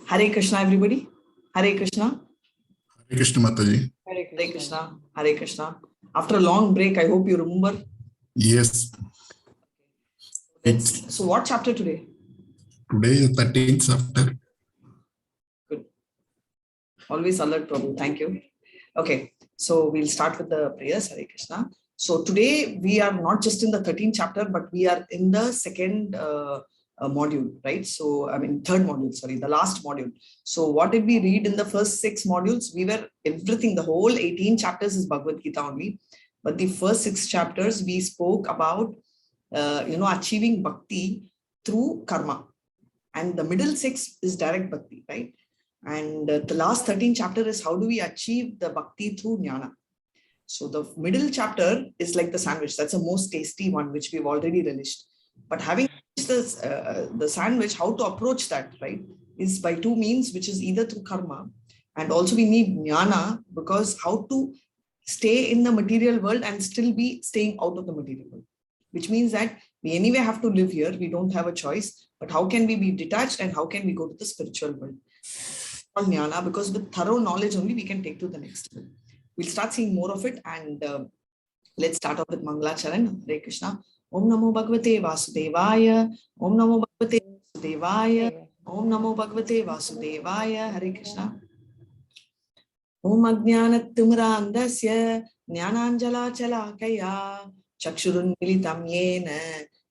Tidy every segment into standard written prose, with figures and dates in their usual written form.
Hare Krishna, everybody. Hare Krishna. Hare Krishna, Mataji. Hare Krishna. Hare Krishna. After a long break, I hope you remember. Yes. So what chapter today? Today is 13th chapter. Good. Always alert, Prabhu. Thank you. Okay. So we'll start with the prayers. Hare Krishna. So today we are not just in the 13th chapter, but we are in the second module, right? So, I mean, third module, sorry, the last module. So what did we read in the first 6 modules? We were everything, the whole 18 chapters is Bhagavad Gita only. But the first 6 chapters, we spoke about, achieving bhakti through karma. And the middle 6 is direct bhakti, right? And the last 13 chapter is how do we achieve the bhakti through jnana. So the middle chapter is like the sandwich. That's the most tasty one, which we've already relished. But having the sandwich, how to approach that, right, is by 2 means, which is either through karma, and also we need jnana, because how to stay in the material world and still be staying out of the material world, which means that we anyway have to live here. We don't have a choice, but how can we be detached and how can we go to the spiritual world? Jnana, because with thorough knowledge only we can take to the next level. We'll start seeing more of it, and let's start off with Mangalacharan. Hare Krishna. Om Namo Bhagavate Vasudevaya. Om Namo Bhagavate Vasudevaya. Om Namo Bhagavate Vasudevaya. Hare Krishna. Om Ajnanat Timrandasya Jnananjala Chalakaya Chakshurun Militam Yena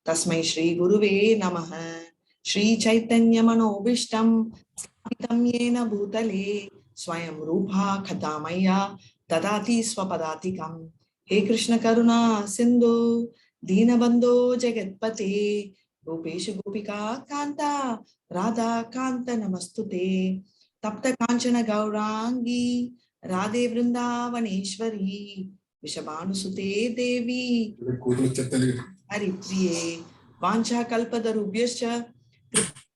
Tasmai Shri Guruve Namaha Shri Chaitanya Manobishtam Sapitam Yena Bhutale Swayam Rupa Khatamaya Tadati Swapadatikam. He Krishna Karuna Sindhu Deenabandho Jagatpate Gopesha Gopika Kanta Radha Kanta Namastute Tapta Kanchana Gaurangi Radhe Vrindavaneshwari Vishabhanusute Devi Hari Priye Vancha Kalpadarubhyascha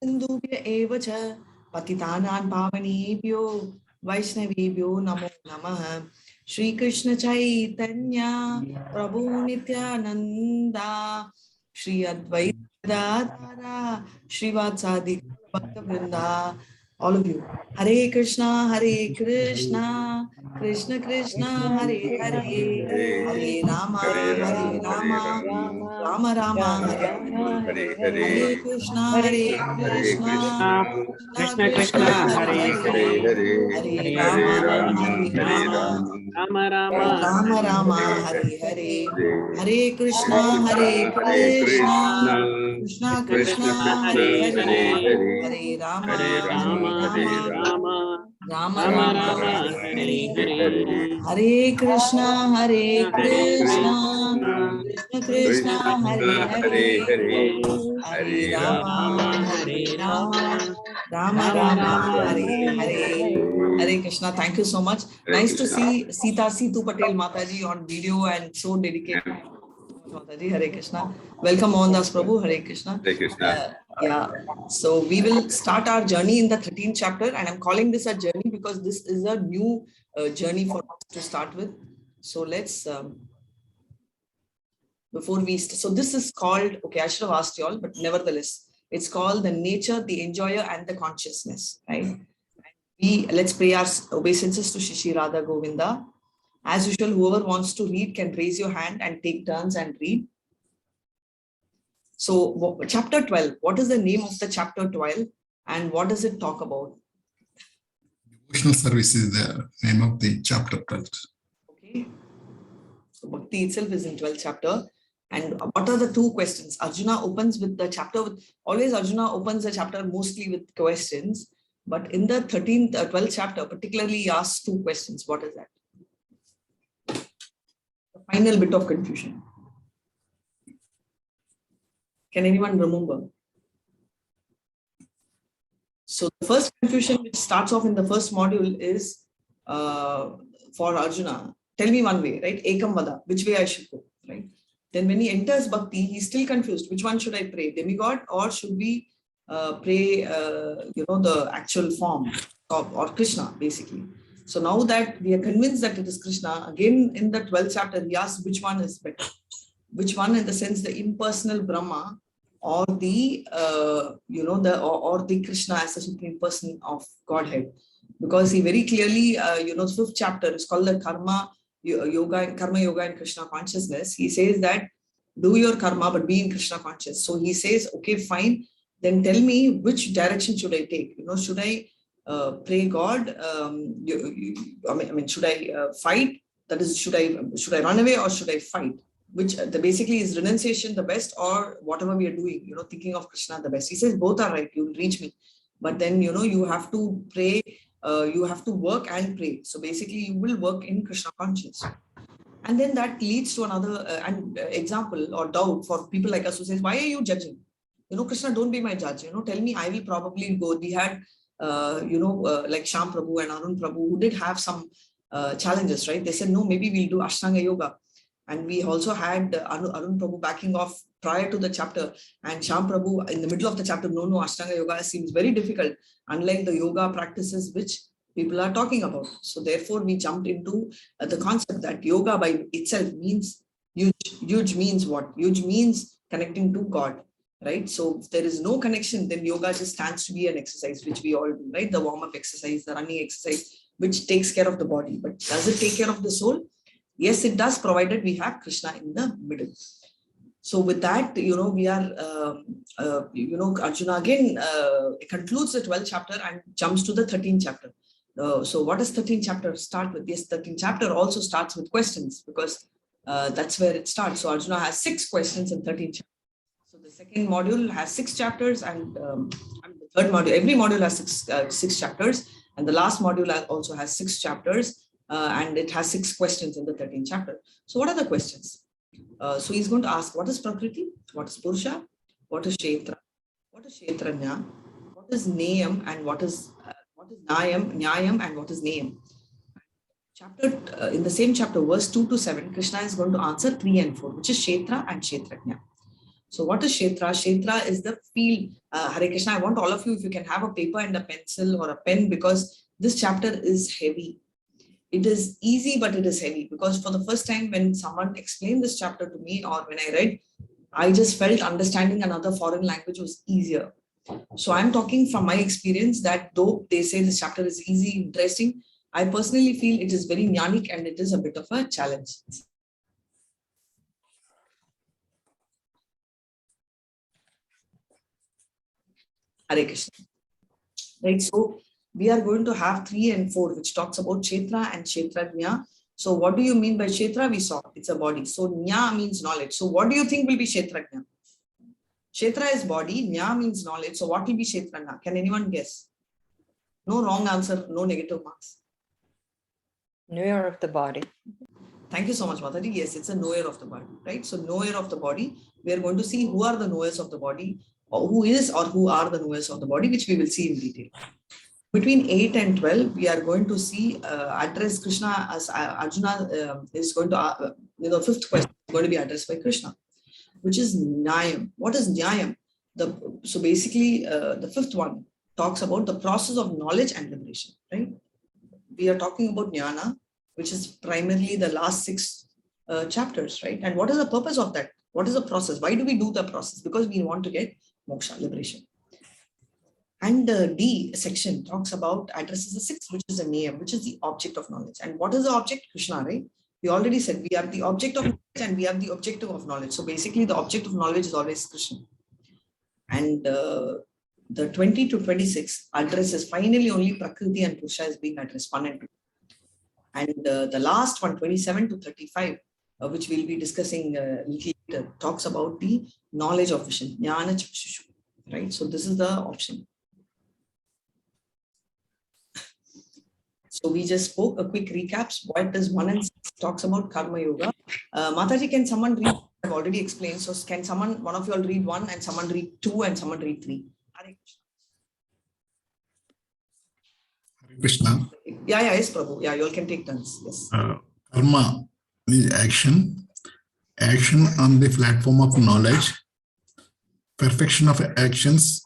Sindhubhya Evacha Patitanan Pavanebhyo Vaishnavebhyo Namo Namaha Shri Krishna Chaitanya Prabhu Nityananda Shri Advaita Gadadhara Shri Vatsadi Bhakta Vrinda. All of you. Hare Krishna, Hare Krishna, Krishna Krishna, Hare Hare, Hare Rama, Hare Rama, Rama Rama, Hare Hare, Hare Krishna, Hare Krishna, Krishna Krishna, Hare Hare, Hare Rama, Hare Rama, Rama Rama, Hare Hare, Hare Krishna, Hare Krishna, Krishna Krishna, Hare Hare, Hare Rama, Hare Rama, Rama Rama, Hare Hare, Hare Krishna, Hare Krishna, Krishna Krishna, Hare Hare, Hare Rama, Hare Rama, Rama Rama, Hare Hare. Hare Krishna. Thank you so much. Nice to see Sita Situ Patel Mataji on video and so dedicated. Mataji, Hare Krishna. Welcome Mohandas Prabhu. Hare Krishna. Hare Krishna. Yeah. So we will start our journey in the 13th chapter, and I'm calling this a journey because this is a new journey for us to start with. So let's before we so this is called, okay, I should have asked you all, but nevertheless, it's called the nature, the enjoyer, and the consciousness, right? Let's pray our obeisances to Shishi Radha Govinda. As usual, whoever wants to read can raise your hand and take turns and read. So chapter 12, what is the name of the chapter 12 and what does it talk about? Devotional service is the name of the chapter 12. Okay. So Bhakti itself is in 12th chapter. And what are the 2 questions? Arjuna opens with the chapter with, always Arjuna opens the chapter mostly with questions. But in the 12th chapter, particularly he asks 2 questions. What is that? The final bit of confusion. Can anyone remember? So the first confusion which starts off in the first module is for Arjuna. Tell me one way, right? Ekam Vada, which way I should go, right? Then when he enters Bhakti, he's still confused. Which one should I pray? Demigod or should we pray, the actual form or Krishna, basically. So now that we are convinced that it is Krishna, again in the 12th chapter, he asks which one is better. Which one, in the sense the impersonal Brahma or the or the Krishna as the supreme person of Godhead, because he very clearly fifth chapter is called the karma yoga and Krishna consciousness. He says that do your karma but be in Krishna conscious. So he says, okay, fine, then tell me which direction should I take. Should I pray God? Should I fight? That is, should I run away or should I fight? Which basically is renunciation the best, or whatever we are doing, thinking of Krishna the best. He says both are right, you will reach me. But then, you have to pray, you have to work and pray. So basically you will work in Krishna conscious. And then that leads to another example or doubt for people like us who says, why are you judging? Krishna, don't be my judge. Tell me, I will probably go. We had, like Shyam Prabhu and Arun Prabhu, who did have some challenges, right? They said, no, maybe we'll do Ashtanga Yoga. And we also had Arun Prabhu backing off prior to the chapter, and Shyam Prabhu in the middle of the chapter, no, Ashtanga Yoga seems very difficult, unlike the yoga practices which people are talking about. So therefore, we jumped into the concept that yoga by itself means huge. Huge means what? Huge means connecting to God, right? So if there is no connection, then yoga just stands to be an exercise, which we all do, right? The warm-up exercise, the running exercise, which takes care of the body. But does it take care of the soul? Yes, it does, provided we have Krishna in the middle. So with that, we are, Arjuna again concludes the 12th chapter and jumps to the 13th chapter. So what does 13th chapter start with? Yes, 13th chapter also starts with questions, because that's where it starts. So Arjuna has 6 questions in 13th chapter. So the second module has 6 chapters, and the third module, every module has 6 chapters, and the last module also has 6 chapters. And it has 6 questions in the 13th chapter. So what are the questions? So he's going to ask, what is Prakriti? What is Purusha? What is Ksetra? What is Ksetrajnä? What is Neyam? And what is Nyayam? And what is Neyam? In the same chapter, verse 2 to 7, Krishna is going to answer 3 and 4, which is Ksetra and Ksetrajnä. So what is Ksetra? Ksetra is the field. Hare Krishna, I want all of you, if you can have a paper and a pencil or a pen, because this chapter is heavy. It is easy, but it is heavy, because for the first time when someone explained this chapter to me, or when I read, I just felt understanding another foreign language was easier. So I'm talking from my experience that though they say this chapter is easy, interesting, I personally feel it is very jnanic and it is a bit of a challenge. Hare Krishna. Right, so we are going to have 3 and 4, which talks about Ksetra and Ksetrajnä. So what do you mean by Ksetra? We saw it's a body. So Jnā means knowledge. So what do you think will be Ksetrajnä? Ksetra is body, Jnā means knowledge. So what will be Ksetrajnä? Can anyone guess? No wrong answer, no negative marks. Knower of the body. Thank you so much, Mataji. Yes, it's a knower of the body, right? So knower of the body, we are going to see who are the knowers of the body, or who is or who are the knowers of the body, which we will see in detail. Between 8 and 12, we are going to see address Krishna as Arjuna is going to, fifth question is going to be addressed by Krishna, which is Nyayam. What is Nyayam? So basically, the fifth one talks about the process of knowledge and liberation, right? We are talking about Jnana, which is primarily the last 6 chapters, right? And what is the purpose of that? What is the process? Why do we do the process? Because we want to get moksha, liberation. And the D section talks about, addresses the 6th, which is the Neyam, which is the object of knowledge. And what is the object? Krishna, right? We already said we have the object of knowledge and we have the objective of knowledge. So basically the object of knowledge is always Krishna. And the 20 to 26 addresses finally only Prakriti and Purusha is being addressed, 1 and 2. And the last one, 27 to 35, which we'll be discussing later, talks about the knowledge of vision, Jnana Chakshushu, right? So this is the option. So we just spoke a quick recaps. What is 1 and 6 talks about Karma Yoga. Mataji, can someone read? I've already explained. So can someone, one of you all read 1 and someone read 2 and someone read 3? Hare Krishna. Yeah, yes, Prabhu. Yeah, you all can take turns. Yes. Karma is action. Action on the platform of knowledge. Perfection of actions.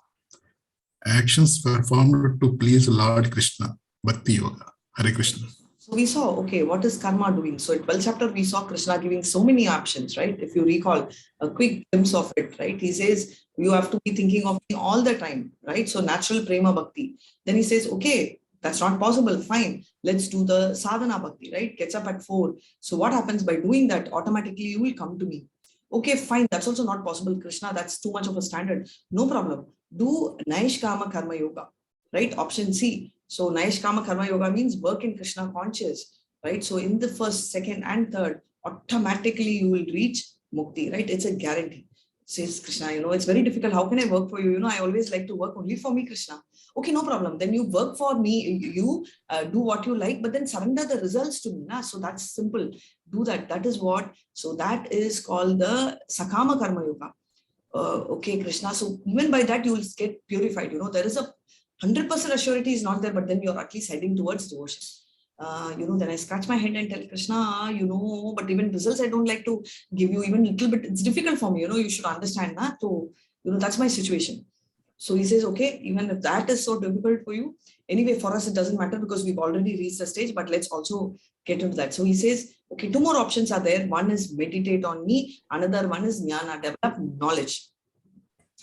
Actions performed to please Lord Krishna. Bhakti Yoga. Hare Krishna. So we saw, okay, what is karma doing? So at 12th chapter, we saw Krishna giving so many options, right? If you recall a quick glimpse of it, right? He says, you have to be thinking of me all the time, right? So natural prema bhakti. Then he says, okay, that's not possible. Fine. Let's do the sadhana bhakti, right? Gets up at 4. So what happens by doing that? Automatically, you will come to me. Okay, fine. That's also not possible, Krishna. That's too much of a standard. No problem. Do Naishkama Karma Yoga, right? Option C. So Naishkama Karma Yoga means work in Krishna conscious, right? So in the first, second, and third, automatically you will reach mukti, right? It's a guarantee. Says Krishna, it's very difficult. How can I work for you? I always like to work only for me, Krishna. Okay, no problem. Then you work for me, you do what you like, but then surrender the results to me. Na? So that's simple. Do that. That is what. So that is called the Sakama Karma Yoga. Okay, Krishna. So even by that, you will get purified. There is a 100% assurity is not there, but then you're at least heading towards devotion. Then I scratch my head and tell Krishna, but even results I don't like to give you even a little bit. It's difficult for me, you should understand that. So, that's my situation. So he says, okay, even if that is so difficult for you, anyway, for us, it doesn't matter because we've already reached the stage, but let's also get into that. So he says, okay, 2 more options are there. One is meditate on me. Another one is jnana, develop knowledge.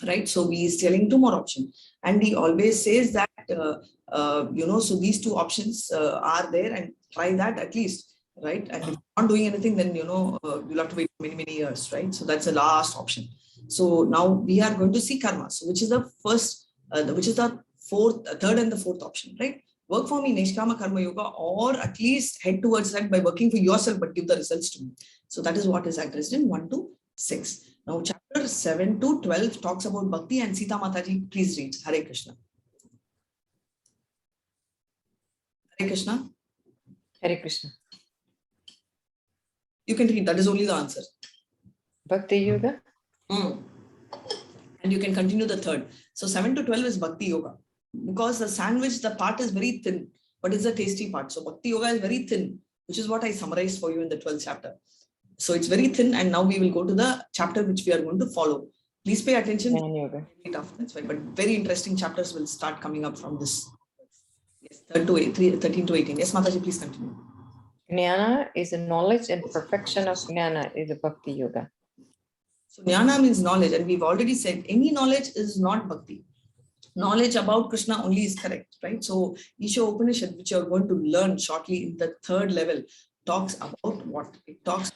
Right. So he is telling 2 more options. And he always says that, so these 2 options are there and try that at least. Right. And if you're not doing anything, then, you'll have to wait many, many years. Right. So that's the last option. So now we are going to see karma. So which is the first, which is the third and the fourth option. Right. Work for me, Nishkama Karma Yoga, or at least head towards that by working for yourself, but give the results to me. So that is what is addressed in 1 to 6. Now, chapter 7 to 12 talks about Bhakti, and Sita Mataji, please read. Hare Krishna. Hare Krishna. Hare Krishna. You can read. That is only the answer. Bhakti Yoga. And you can continue the third. So 7 to 12 is Bhakti Yoga. Because the sandwich, the part is very thin, but it's the tasty part. So Bhakti Yoga is very thin, which is what I summarized for you in the 12th chapter. So it's very thin, and now we will go to the chapter which we are going to follow. Please pay attention. That's right. But very interesting chapters will start coming up from this. Yes, 13 to 18. Yes, Mataji, please continue. Jnana is the knowledge, and perfection of jnana is the Bhakti Yoga. So jnana means knowledge, and we've already said any knowledge is not Bhakti. Knowledge about Krishna only is correct, right? So Isha Upanishad, which you're going to learn shortly in the 3rd level, talks about what? It talks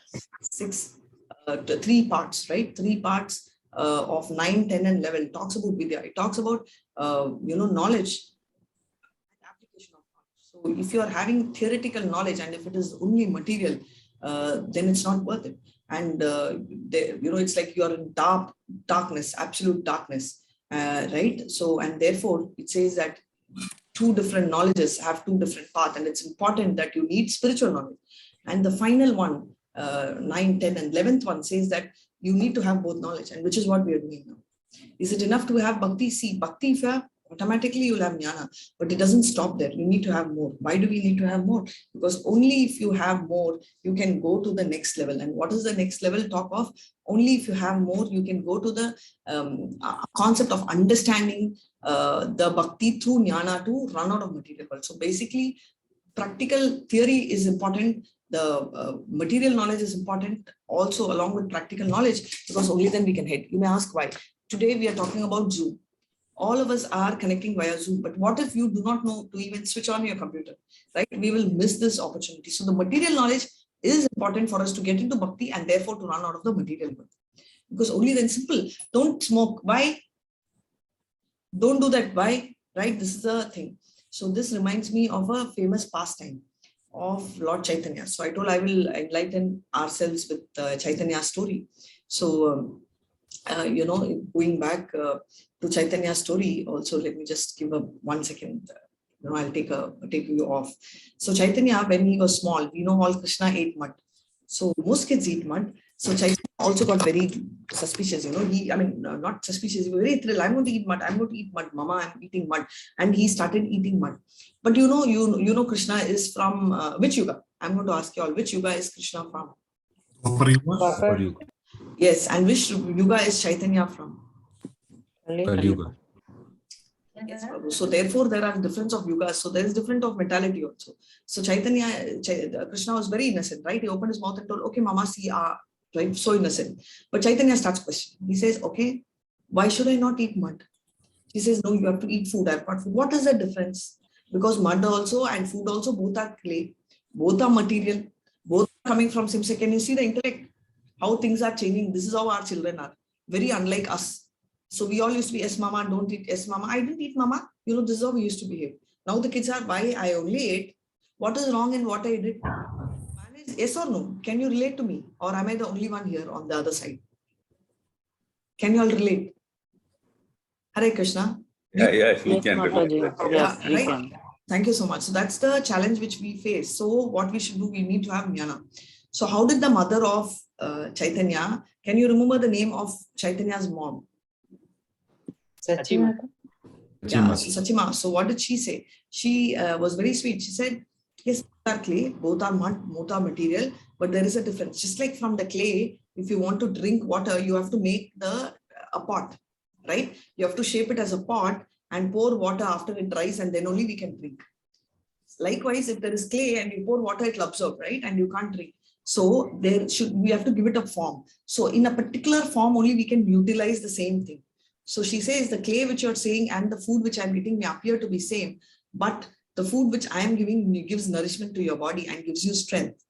3 parts, right? 3 parts of 9, 10, and 11 talks about Vidya. It talks about, knowledge and application of knowledge. So if you are having theoretical knowledge and if it is only material, then it's not worth it. And, it's like you're in darkness, absolute darkness, right? So, and therefore it says that 2 different knowledges have 2 different paths, and it's important that you need spiritual knowledge. And the final one, 9, 10, and 11th one says that you need to have both knowledge, and which is what we are doing now. Is it enough to have bhakti? See, bhakti, if you have, automatically you'll have jnana, but it doesn't stop there. You need to have more. Why do we need to have more? Because only if you have more, you can go to the next level. And what is the next level talk of? Only if you have more, you can go to the concept of understanding the bhakti through jnana to run out of material world. So basically, practical theory is important. The material knowledge is important also along with practical knowledge, because only then we can head. You may ask why. Today we are talking about Zoom. All of us are connecting via Zoom, but what if you do not know to even switch on your computer, right? We will miss this opportunity. So the material knowledge is important for us to get into bhakti and therefore to run out of the material world. Because only then, simple, don't smoke. Why? Don't do that. Why? Right? This is the thing. So this reminds me of a famous pastime of Lord Chaitanya. So I told I will enlighten ourselves with Chaitanya's story. So, going back to Chaitanya's story also, let me just give a 1 second. I'll take you off. So Chaitanya, when he was small, we know all Krishna ate mud. So most kids eat mud. So Chaitanya also got very suspicious, not suspicious, he was very thrilled. I'm going to eat mud. I'm going to eat mud. Mama, I'm eating mud. And he started eating mud. But you know, Krishna is from which yuga? I'm going to ask you all, which yuga is Krishna from? Kali Yuga. Yes, and which yuga is Chaitanya from? Kali Yuga. Yes, Prabhu. So therefore, there are difference of yugas. So there is different of mentality also. So Krishna was very innocent, right? He opened his mouth and told, okay, Mama, see, right? So innocent. But Chaitanya starts questioning. He says, okay, why should I not eat mud? He says, no, you have to eat food. I've got food. What is the difference? Because mud also and food also, both are clay, both are material, both are coming from Simse. Can you see the intellect? How things are changing? This is how our children are. Very unlike us. So we all used to be, yes, mama, don't eat, yes, mama. I didn't eat, mama. You know, this is how we used to behave. Now the kids are, why I only ate? What is wrong in what I did? Manage, yes or no? Can you relate to me? Or am I the only one here on the other side? Can you all relate? Hare Krishna. Yes, we Yes, can relate. Mataji. Yes, we right? can. Thank you so much. So that's the challenge which we face. So what we should do, we need to have jnana. So how did the mother of Chaitanya, can you remember the name of Chaitanya's mom? Sachima. Yeah, Sachima. So what did she say? She was very sweet. She said, yes, both are clay, both are mud, both are material, but there is a difference. Just like from the clay, if you want to drink water, you have to make a pot, right? You have to shape it as a pot and pour water after it dries, and then only we can drink. Likewise, if there is clay and you pour water, it will absorb, right? And you can't drink. So we have to give it a form. So in a particular form, only we can utilize the same thing. So she says the clay which you're saying and the food which I'm getting may appear to be same, but the food which I am giving gives nourishment to your body and gives you strength.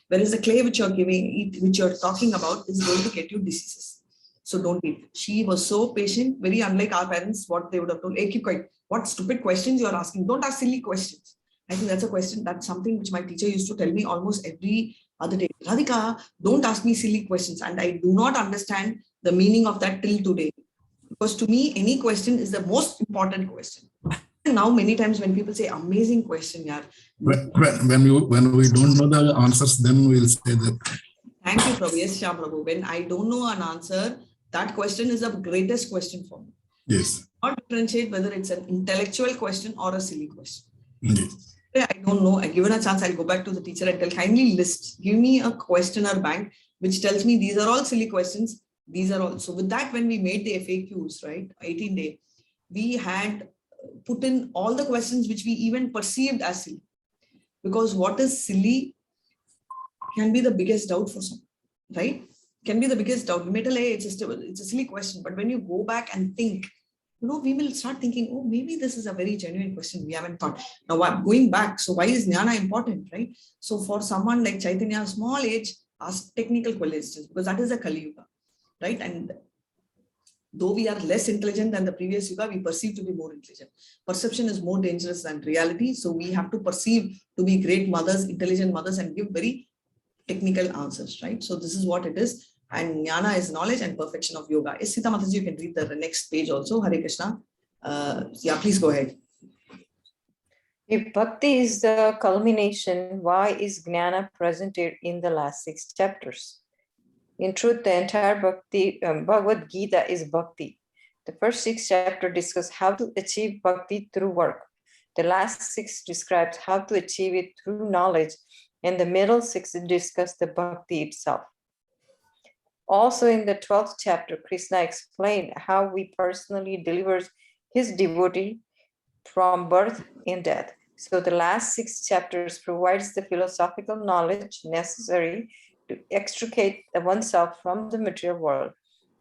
Whereas the clay which which you're talking about is going to get you diseases. So don't eat. She was so patient, very unlike our parents, what they would have told, hey, keep quiet. What stupid questions you're asking? Don't ask silly questions. I think that's a question, that's something which my teacher used to tell me almost every other day. Radhika, don't ask me silly questions. And I do not understand the meaning of that till today. Because to me, any question is the most important question. And now, many times when people say, amazing question, yaar. When we don't know the answers, then we'll say that. Thank you, Prabhu. Yes, Shyam Prabhu. When I don't know an answer, that question is the greatest question for me. Yes. Not differentiate whether it's an intellectual question or a silly question. Yes. I don't know. Given a chance, I'll go back to the teacher and tell, kindly list, give me a questionnaire bank, which tells me these are all silly questions. These are all. So with that, when we made the FAQs, right, 18-day, we had put in all the questions which we even perceived as silly. Because what is silly can be the biggest doubt for someone, right? Can be the biggest doubt. We may tell, hey, it's a silly question. But when you go back and think, we will start thinking, oh, maybe this is a very genuine question we haven't thought. Now, going back, so why is jnana important, right? So for someone like Chaitanya, small age, ask technical questions, because that is a Kali Yuga, right? And though we are less intelligent than the previous Yuga, we perceive to be more intelligent. Perception is more dangerous than reality. So we have to perceive to be great mothers, intelligent mothers, and give very technical answers, right? So this is what it is. And jnana is knowledge and perfection of yoga. Yes, Sita Mataji, you can read the next page also. Hare Krishna. Yeah, please go ahead. If bhakti is the culmination, why is jnana presented in the last 6 chapters? In truth, the entire Bhagavad Gita is bhakti. The first 6 chapters discuss how to achieve bhakti through work. The last 6 describes how to achieve it through knowledge, and the middle 6 discuss the bhakti itself. Also in the 12th chapter, Krishna explained how he personally delivers his devotee from birth and death. So the last 6 chapters provides the philosophical knowledge necessary to extricate oneself from the material world.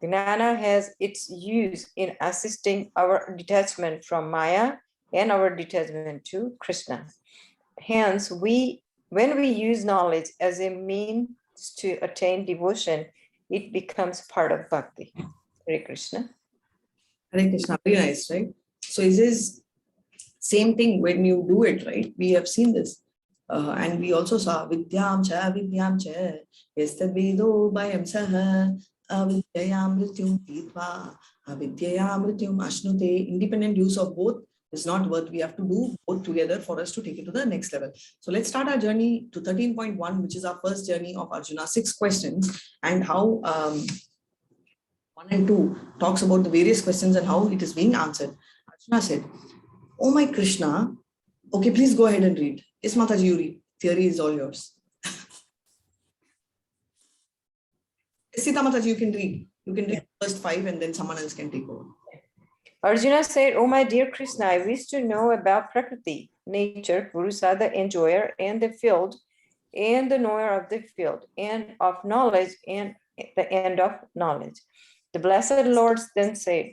Jnana has its use in assisting our detachment from Maya and our detachment to Krishna. Hence, when we use knowledge as a means to attain devotion, it becomes part of bhakti. Hare Krishna. Hare Krishna, very nice, right? So it is same thing when you do it, right? We have seen this. And we also saw vidyam cha yastadvedo bhayam saha avidyayam mrityum pitva avidyayam mrityum ashnute. Independent use of both is not worth. We have to do both together for us to take it to the next level. So let's start our journey to 13.1, which is our first journey of Arjuna 6 questions, and how 1 and 2 talks about the various questions and how it is being answered. Arjuna said, oh my Krishna, okay, please go ahead and read. Yes, Mataji, you read. Theory is all yours. Sita Mataji, you can read. You can read the first 5 and then someone else can take over. Arjuna said, "Oh, my dear Krishna, I wish to know about Prakriti, nature, Purusa, the enjoyer, and the field, and the knower of the field, and of knowledge, and the end of knowledge." The blessed Lord then said,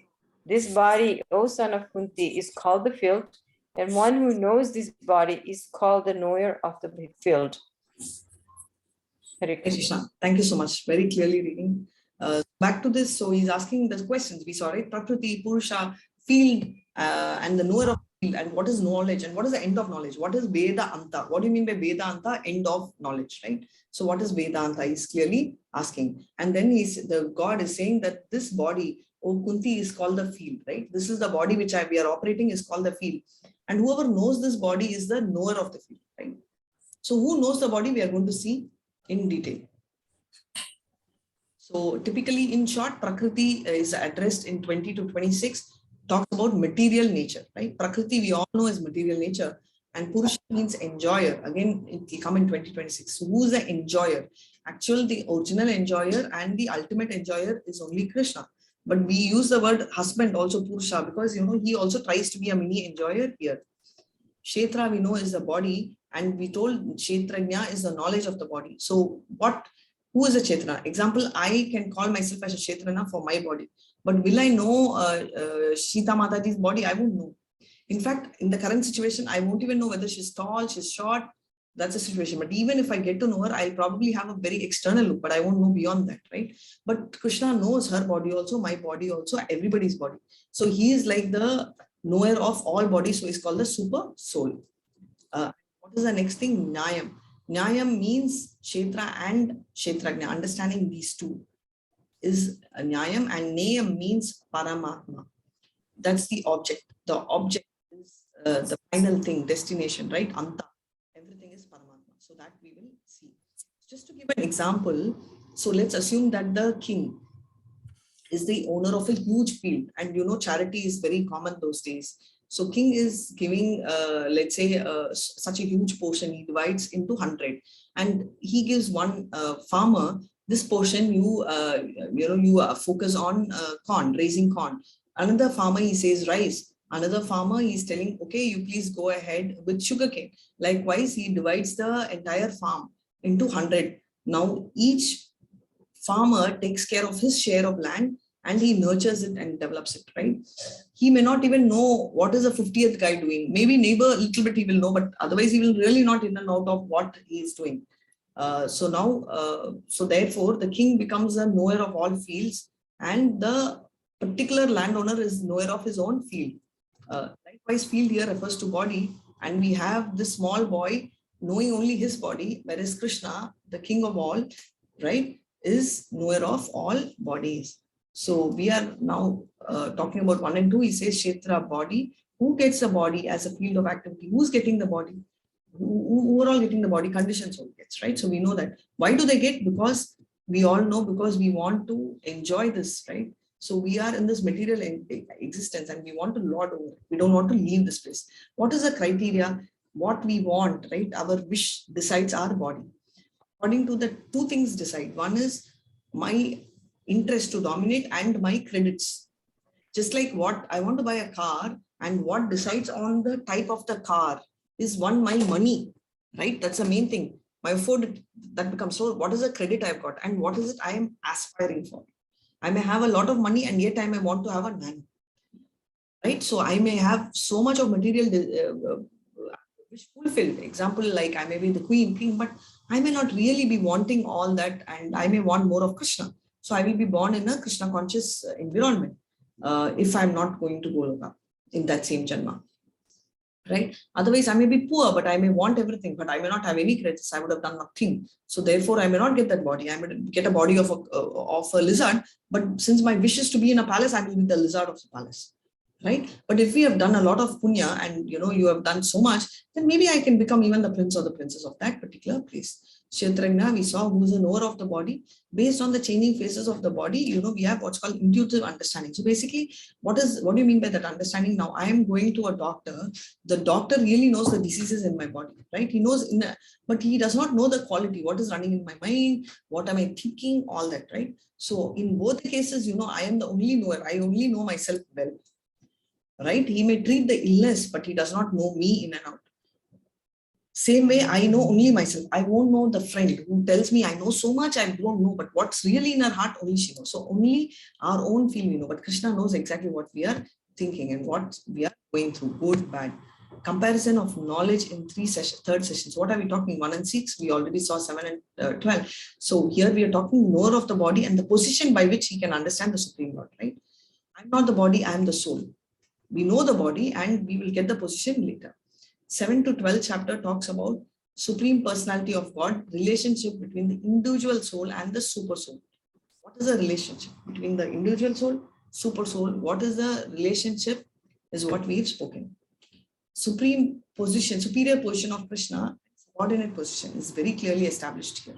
"This body, O son of Kunti, is called the field, and one who knows this body is called the knower of the field." Hare Hey, Krishna. Krishna, thank you so much. Very clearly reading. Back to this, so he's asking the questions. We saw, right? Prakriti, Purusha, field, and the knower of field, and what is knowledge, and what is the end of knowledge? What is Vedanta? What do you mean by Vedanta? End of knowledge, right? So what is Vedanta? He's clearly asking. And then the God is saying that this body, O Kunti, is called the field, right? This is the body which we are operating is called the field. And whoever knows this body is the knower of the field, right? So who knows the body? We are going to see in detail. So typically, in short, Prakriti is addressed in 20 to 26, talks about material nature, right? Prakriti we all know is material nature, and Purusha means enjoyer. Again, it will come in 2026. So who is the enjoyer? Actually, the original enjoyer and the ultimate enjoyer is only Krishna. But we use the word husband also Purusha because he also tries to be a mini enjoyer here. Ksetra we know is the body, and we told Ksetrajnä is the knowledge of the body. So who is a Kshetra? Example, I can call myself as a Kshetrajnä for my body, but will I know Sita Mataji's body? I won't know. In fact, in the current situation, I won't even know whether she's tall, she's short. That's a situation. But even if I get to know her, I'll probably have a very external look, but I won't know beyond that, right? But Krishna knows her body also, my body also, everybody's body. So he is like the knower of all bodies, so he's called the super soul. What is the next thing? Nyayam. Nyayam means Kshetra and Ksetrajnä. Understanding these two is Nyayam, and Nayam means Paramatma. That's the object. The object is the final thing, destination, right? Anta. Everything is Paramatma. So that we will see. Just to give an example, so let's assume that the king is the owner of a huge field, and charity is very common those days. So king is giving, let's say, such a huge portion. He divides into 100, and he gives one farmer this portion. You focus on corn, raising corn. Another farmer, he says rice. Another farmer, he's telling, okay, you please go ahead with sugarcane. Likewise, he divides the entire farm into 100. Now each farmer takes care of his share of land, and he nurtures it and develops it, right? He may not even know what is the 50th guy doing. Maybe neighbor a little bit he will know, but otherwise he will really not in and out of what he is doing. So therefore the king becomes a knower of all fields, and the particular landowner is knower of his own field. Likewise, field here refers to body, and we have this small boy knowing only his body, whereas Krishna, the king of all, right, is knower of all bodies. So we are now talking about 1 and 2. He says Kshetra, body. Who gets the body as a field of activity? Who's getting the body? Who are all getting the body? Conditions all gets, right? So we know that. Why do they get? Because we all know, because we want to enjoy this, right? So we are in this material existence, and we want to lord over it. We don't want to leave this place. What is the criteria? What we want, right? Our wish decides our body. According to the two things decide. One is my interest to dominate and my credits. Just like what I want to buy a car, and what decides on the type of the car is one, my money, right? That's the main thing. My afford, that becomes, so what is the credit I've got, and what is it I am aspiring for? I may have a lot of money, and yet I may want to have a man, right? So I may have so much of material wish fulfilled. Example, like I may be the king, but I may not really be wanting all that, and I may want more of Krishna. So I will be born in a Krishna conscious environment if I'm not going to Goloka in that same Janma, right? Otherwise, I may be poor, but I may want everything, but I may not have any credits. I would have done nothing. So therefore, I may not get that body. I may get a body of a lizard, but since my wish is to be in a palace, I will be the lizard of the palace, right? But if we have done a lot of punya, and you have done so much, then maybe I can become even the prince or the princess of that particular place. Ksetrajnä, we saw, who is a knower of the body. Based on the changing phases of the body, we have what's called intuitive understanding. So basically, what do you mean by that understanding? Now, I am going to a doctor. The doctor really knows the diseases in my body, right? He knows, but he does not know the quality, what is running in my mind, what am I thinking, all that, right? So in both the cases, I am the only knower. I only know myself well. right? He may treat the illness, but he does not know me in and out. Same way, I know only myself. I won't know the friend who tells me I know so much, I don't know, but what's really in her heart, only she knows. So only our own feel we know, but Krishna knows exactly what we are thinking and what we are going through, good, bad. Comparison of knowledge in third sessions. What are we talking? 1 and 6. We already saw 7 and 12. So here we are talking knower of the body and the position by which he can understand the Supreme Lord, right? I'm not the body, I am the soul. We know the body and we will get the position later. 7 to 12 chapter talks about Supreme Personality of God, relationship between the individual soul and the super soul. What is the relationship between the individual soul, super soul? What is the relationship is what we've spoken. Supreme position, superior position of Krishna, subordinate position is very clearly established here.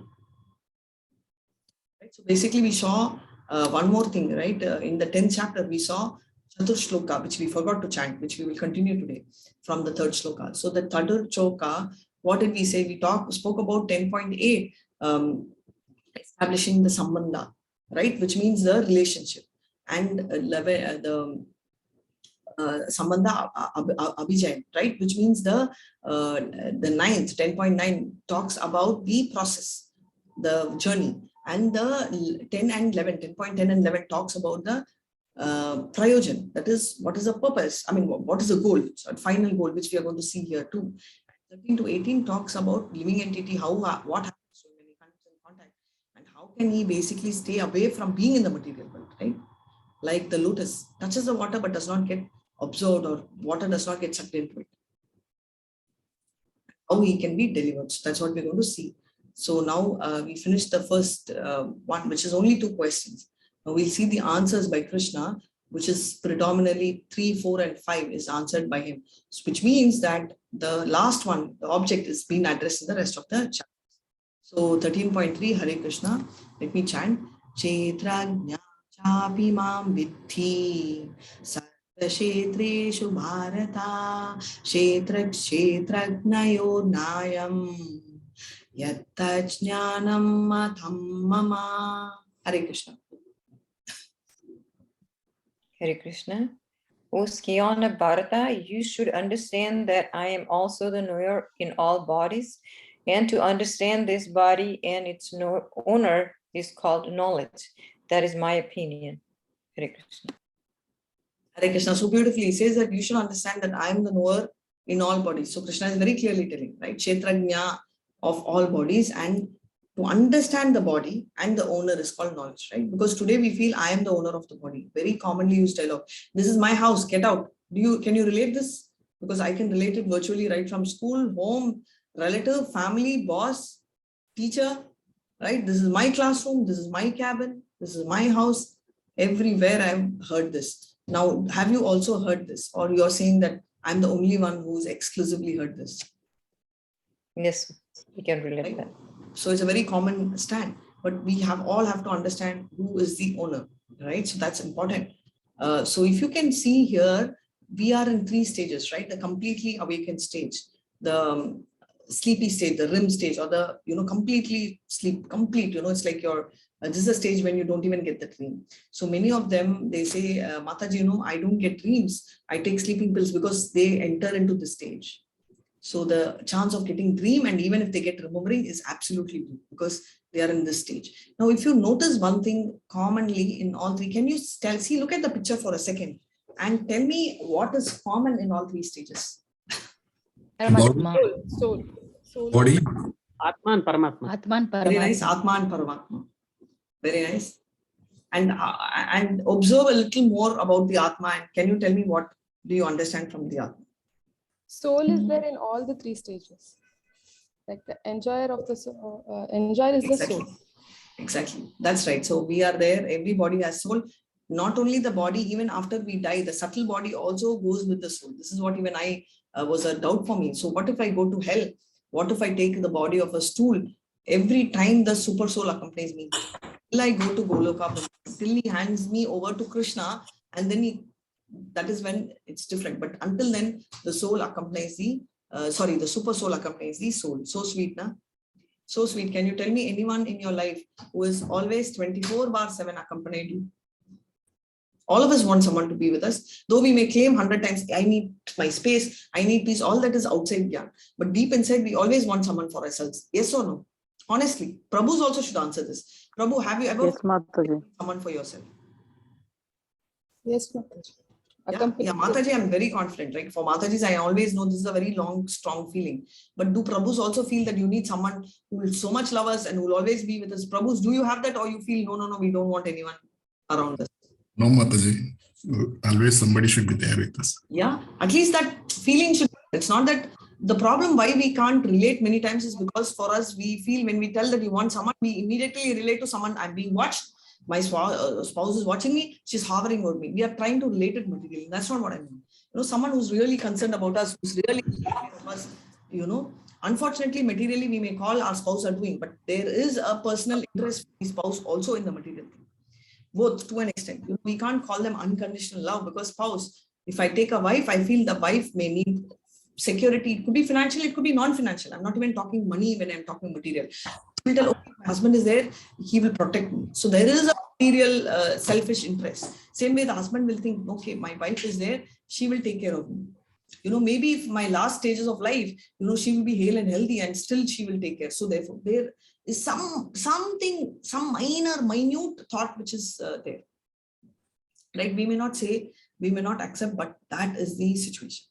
Right? So basically we saw one more thing, right? In the 10th chapter, we saw Chatur Shloka, which we forgot to chant, which we will continue today from the 3rd Shloka. So the Chatur Shloka, what did we say? We spoke about 10.8, establishing the Sambandha, right? Which means the relationship. And the Sambandha Abhijay, right? Which means the 9th, 10.9 talks about the process, the journey. And the 10 and 11, 10.10 and 11 talks about the prayojan, that is, what is the purpose? I mean, what is the goal? So final goal, which we are going to see here too. 13 to 18 talks about living entity, what happens when he comes in contact, and how can he basically stay away from being in the material world, right? Like the lotus touches the water but does not get absorbed, or water does not get sucked into it. How he can be delivered. So that's what we're going to see. So now we finished the first one, which is only 2 questions. Now we'll see the answers by Krishna, which is predominantly 3, 4, and 5 is answered by him, which means that the last one, the object, is being addressed in the rest of the chapter. So 13.3, Hare Krishna. Let me chant. Ksetrajnä chapi mam vidhi sarvashetreshu bharata kshetrajnayo nayam yatta jnanam matham mama. Hare Krishna. Hare Krishna. O Skiyana Bharata, you should understand that I am also the knower in all bodies, and to understand this body and its owner is called knowledge. That is my opinion. Hare Krishna. Hare Krishna. So beautifully, he says that you should understand that I am the knower in all bodies. So Krishna is very clearly telling, right? Kshetrajnä of all bodies, and to understand the body and the owner is called knowledge, right? Because today we feel I am the owner of the body. Very commonly used dialogue. This is my house, get out. Can you relate this? Because I can relate it virtually right from school, home, relative, family, boss, teacher, right? This is my classroom, this is my cabin, this is my house. Everywhere I've heard this. Now, have you also heard this? Or you're saying that I'm the only one who's exclusively heard this? Yes, we can relate right? that. So it's a very common stand, but we all have to understand who is the owner, right? So that's important. So if you can see here, we are in 3 stages, right? The completely awakened stage, the sleepy stage, the REM stage, or the, completely sleep, complete, it's like this is a stage when you don't even get the dream. So many of them, they say, Mataji, I don't get dreams. I take sleeping pills because they enter into this stage. So the chance of getting dream, and even if they get remembering, is absolutely good because they are in this stage. Now, if you notice one thing commonly in all 3, can you look at the picture for a second and tell me what is common in all 3 stages? Soul. Body. Atma and Paramatma. Very nice. Atma and Paramatma. Very nice. And observe a little more about the Atma. And can you tell me what do you understand from the Atma? Soul is there in all the 3 stages. Like the enjoyer of the soul, enjoyer is Exactly. the soul. Exactly. That's right. So we are there. Everybody has soul. Not only the body, even after we die, the subtle body also goes with the soul. This is what even I was a doubt for me. So what if I go to hell? What if I take the body of a stool? Every time the super soul accompanies me. Till I go to Goloka, till he hands me over to Krishna, and then that is when it's different. But until then, the soul accompanies the super soul accompanies the soul. So sweet, na? So sweet. Can you tell me anyone in your life who is always 24/7 accompanied you? All of us want someone to be with us. Though we may claim 100 times, I need my space, I need peace, all that is outside Gyan. But deep inside, we always want someone for ourselves. Yes or no? Honestly, Prabhus also should answer this. Prabhu, have you ever found someone for yourself? Yes, Mataji. Yeah, Mataji, I'm very confident. Right? For Matajis, I always know this is a very long, strong feeling. But do Prabhus also feel that you need someone who will so much love us and who will always be with us? Prabhus, do you have that, or you feel no, we don't want anyone around us? No, Mataji. Always somebody should be there with us. Yeah, at least that feeling should. It's not that the problem why we can't relate many times is because for us, we feel when we tell that you want someone, we immediately relate to someone. I'm being watched. My spouse is watching me. She's hovering over me. We are trying to relate it materially. That's not what I mean. Someone who's really concerned about us, who's really caring of us, unfortunately, materially, we may call our spouse are doing, but there is a personal interest for the spouse also in the material thing. Both to an extent. We can't call them unconditional love because spouse, if I take a wife, I feel the wife may need security. It could be financial, it could be non-financial. I'm not even talking money when I'm talking material. Will tell, okay, my husband is there, he will protect me. So there is a material selfish interest. Same way the husband will think, okay, my wife is there, she will take care of me. Maybe if my last stages of life, she will be hale and healthy and still she will take care. So therefore, there is some minute thought which is there. Right? We may not say, we may not accept, but that is the situation.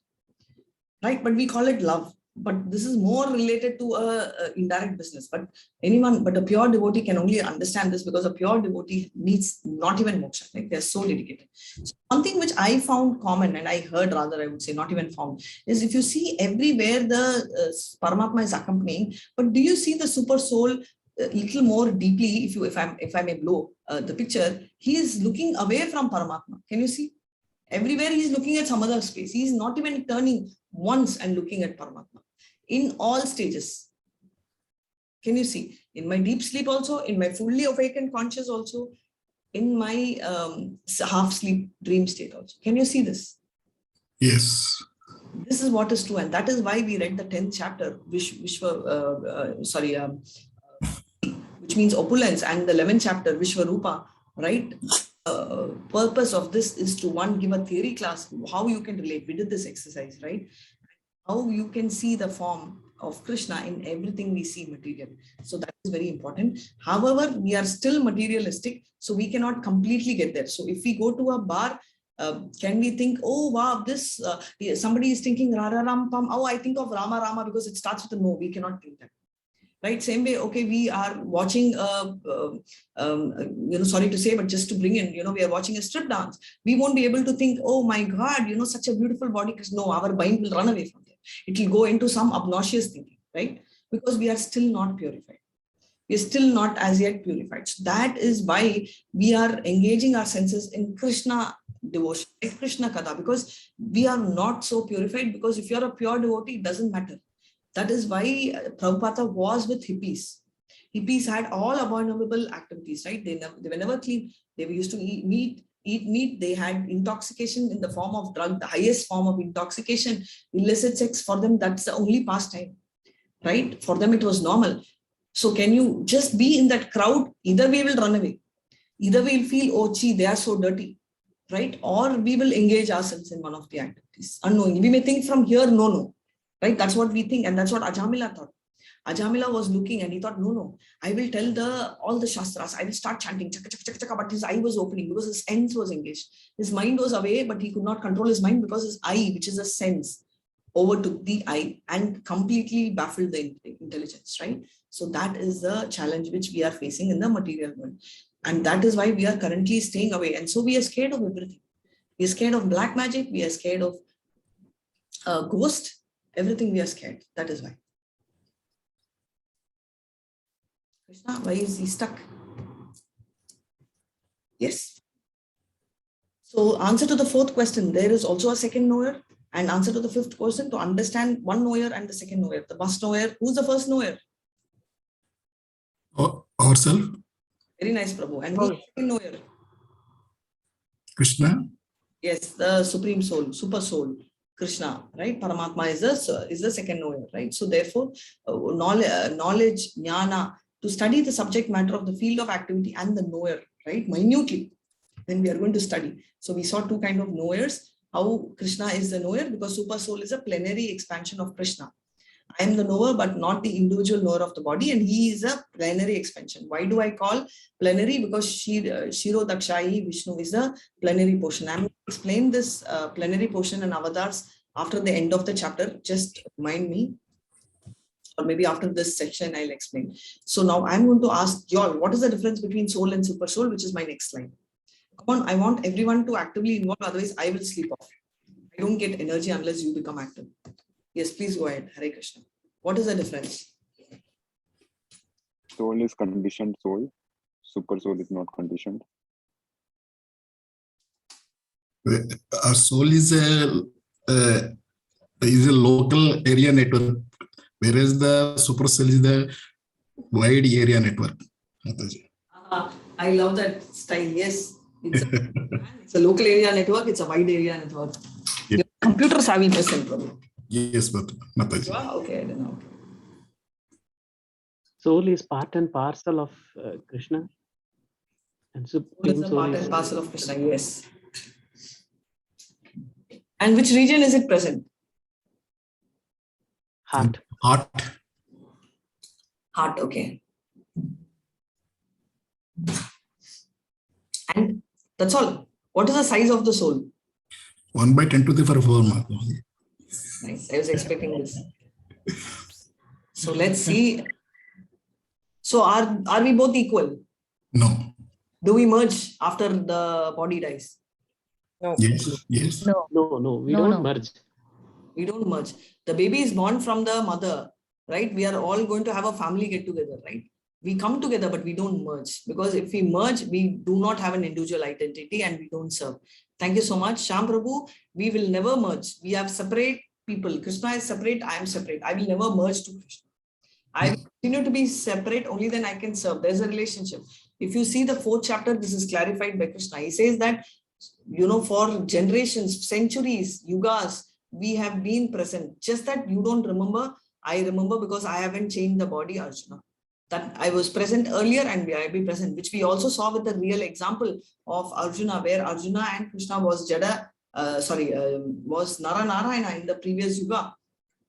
Right? But we call it love. But this is more related to a indirect business. But a pure devotee can only understand this because a pure devotee needs not even moksha. Like they're so dedicated. So one thing which I found common, and I heard rather, I would say not even found, is if you see everywhere the Paramatma is accompanying, but do you see the super soul little more deeply? If I may blow the picture, he is looking away from Paramatma. Can you see? Everywhere he is looking at some other space. He is not even turning once and looking at Paramatma. In all stages. Can you see? In my deep sleep also, in my fully awakened conscious also, in my half sleep dream state also. Can you see this? Yes. This is what is true. And that is why we read the 10th chapter, which means opulence, and the 11th chapter, Vishwarupa, right? Purpose of this is to give a theory class, how you can relate. We did this exercise, right? How you can see the form of Krishna in everything we see material. So that is very important. However, we are still materialistic, so we cannot completely get there. So if we go to a bar, can we think, oh wow, this somebody is thinking Rara Ram Pam, oh I think of Rama Rama because it starts with a no. We cannot think that. Right? Same way, okay, we are watching, sorry to say, but just to bring in, we are watching a strip dance. We won't be able to think, oh my God, such a beautiful body, because no, our mind will run away from there. It will go into some obnoxious thinking, right? Because we are still not purified. We are still not as yet purified. So that is why we are engaging our senses in Krishna devotion, like Krishna Katha, because we are not so purified, because if you are a pure devotee, it doesn't matter. That is why Prabhupada was with hippies. Hippies had all abominable activities, right? They were never clean. They used to eat meat. They had intoxication in the form of drug, the highest form of intoxication, illicit sex. For them, that's the only pastime, right? For them, it was normal. So can you just be in that crowd? Either we will run away. Either we will feel, oh, gee, they are so dirty, right? Or we will engage ourselves in one of the activities unknowingly. We may think from here, no. Right? That's what we think. And that's what Ajamila thought. Ajamila was looking and he thought, no, I will tell all the Shastras. I will start chanting, chaka, chaka, chaka, chaka, but his eye was opening because his sense was engaged. His mind was away, but he could not control his mind because his eye, which is a sense, overtook the eye and completely baffled the intelligence, right? So that is the challenge which we are facing in the material world. And that is why we are currently staying away. And so we are scared of everything. We are scared of black magic. We are scared of ghost. Everything we are scared. That is why. Krishna, why is he stuck? Yes. So answer to the fourth question, there is also a second knower, and answer to the fifth question, to understand one knower and the second knower, the first knower. Who's the first knower? Ourselves. Very nice, Prabhu. And who's the second knower? Krishna. Yes, the supreme soul, super soul. Krishna, right? Paramatma is the second knower, right? So therefore, knowledge, jnana, to study the subject matter of the field of activity and the knower, right? Minutely. then we are going to study. So we saw two kind of knowers, how Krishna is the knower, because super soul is a plenary expansion of Krishna. I am the knower, but not the individual knower of the body, and he is a plenary expansion. Why do I call plenary? Because Shiro Dakshayi Vishnu is a plenary portion. I'm going to explain this plenary portion and avatars after the end of the chapter. Just remind me, or maybe after this section, I'll explain. So now I'm going to ask you all, what is the difference between soul and super soul, which is my next slide. Come on, I want everyone to actively involve, otherwise I will sleep off. I don't get energy unless you become active. Yes, please go ahead. Hare Krishna. What is the difference? Soul is conditioned soul. Super soul is not conditioned. Our soul is a local area network, whereas the super soul is the wide area network. I love that style. Yes, it's a local area network. It's a wide area network. Yeah. You're a computer savvy person, probably. Yes, but Mataji. Wow, okay, I don't know. Soul is part and parcel of Krishna. And Supreme It's a Soul part is and parcel of Krishna, yes. And which region is it present? heart. Heart. Heart, okay. And that's all. What is the size of the soul? 1/10⁴. Mataji. Nice. I was expecting this. So let's see. So are we both equal? No. Do we merge after the body dies? No. Yes. Yes. No. No, we don't merge. We don't merge. The baby is born from the mother, right? We are all going to have a family get together, right? We come together, but we don't merge, because if we merge, we do not have an individual identity and we don't serve. Thank you so much. Shyam Prabhu, we will never merge. We have separate people. Krishna is separate. I am separate. I will never merge to Krishna. I will continue to be separate. Only then I can serve. There's a relationship. If you see the 4th chapter, this is clarified by Krishna. He says that, for generations, centuries, yugas, we have been present. Just that you don't remember. I remember because I haven't changed the body, Arjuna. That I was present earlier and I will be present, which we also saw with the real example of Arjuna, where Arjuna and Krishna was was Nara Narayana in the previous yuga.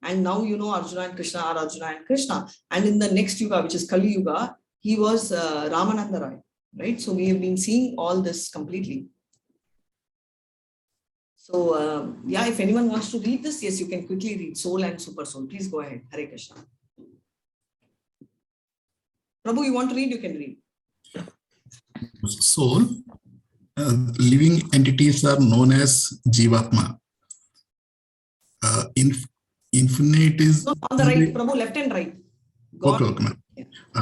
And now Arjuna and Krishna are Arjuna and Krishna. And in the next yuga, which is Kali Yuga, he was Ramananda Rai, right? So we have been seeing all this completely. So if anyone wants to read this, yes, you can quickly read Soul and Super Soul. Please go ahead. Hare Krishna. Prabhu, you want to read? You can read. Soul, living entities are known as Jivatma. Infinite is... No, on the right, Prabhu, left and right.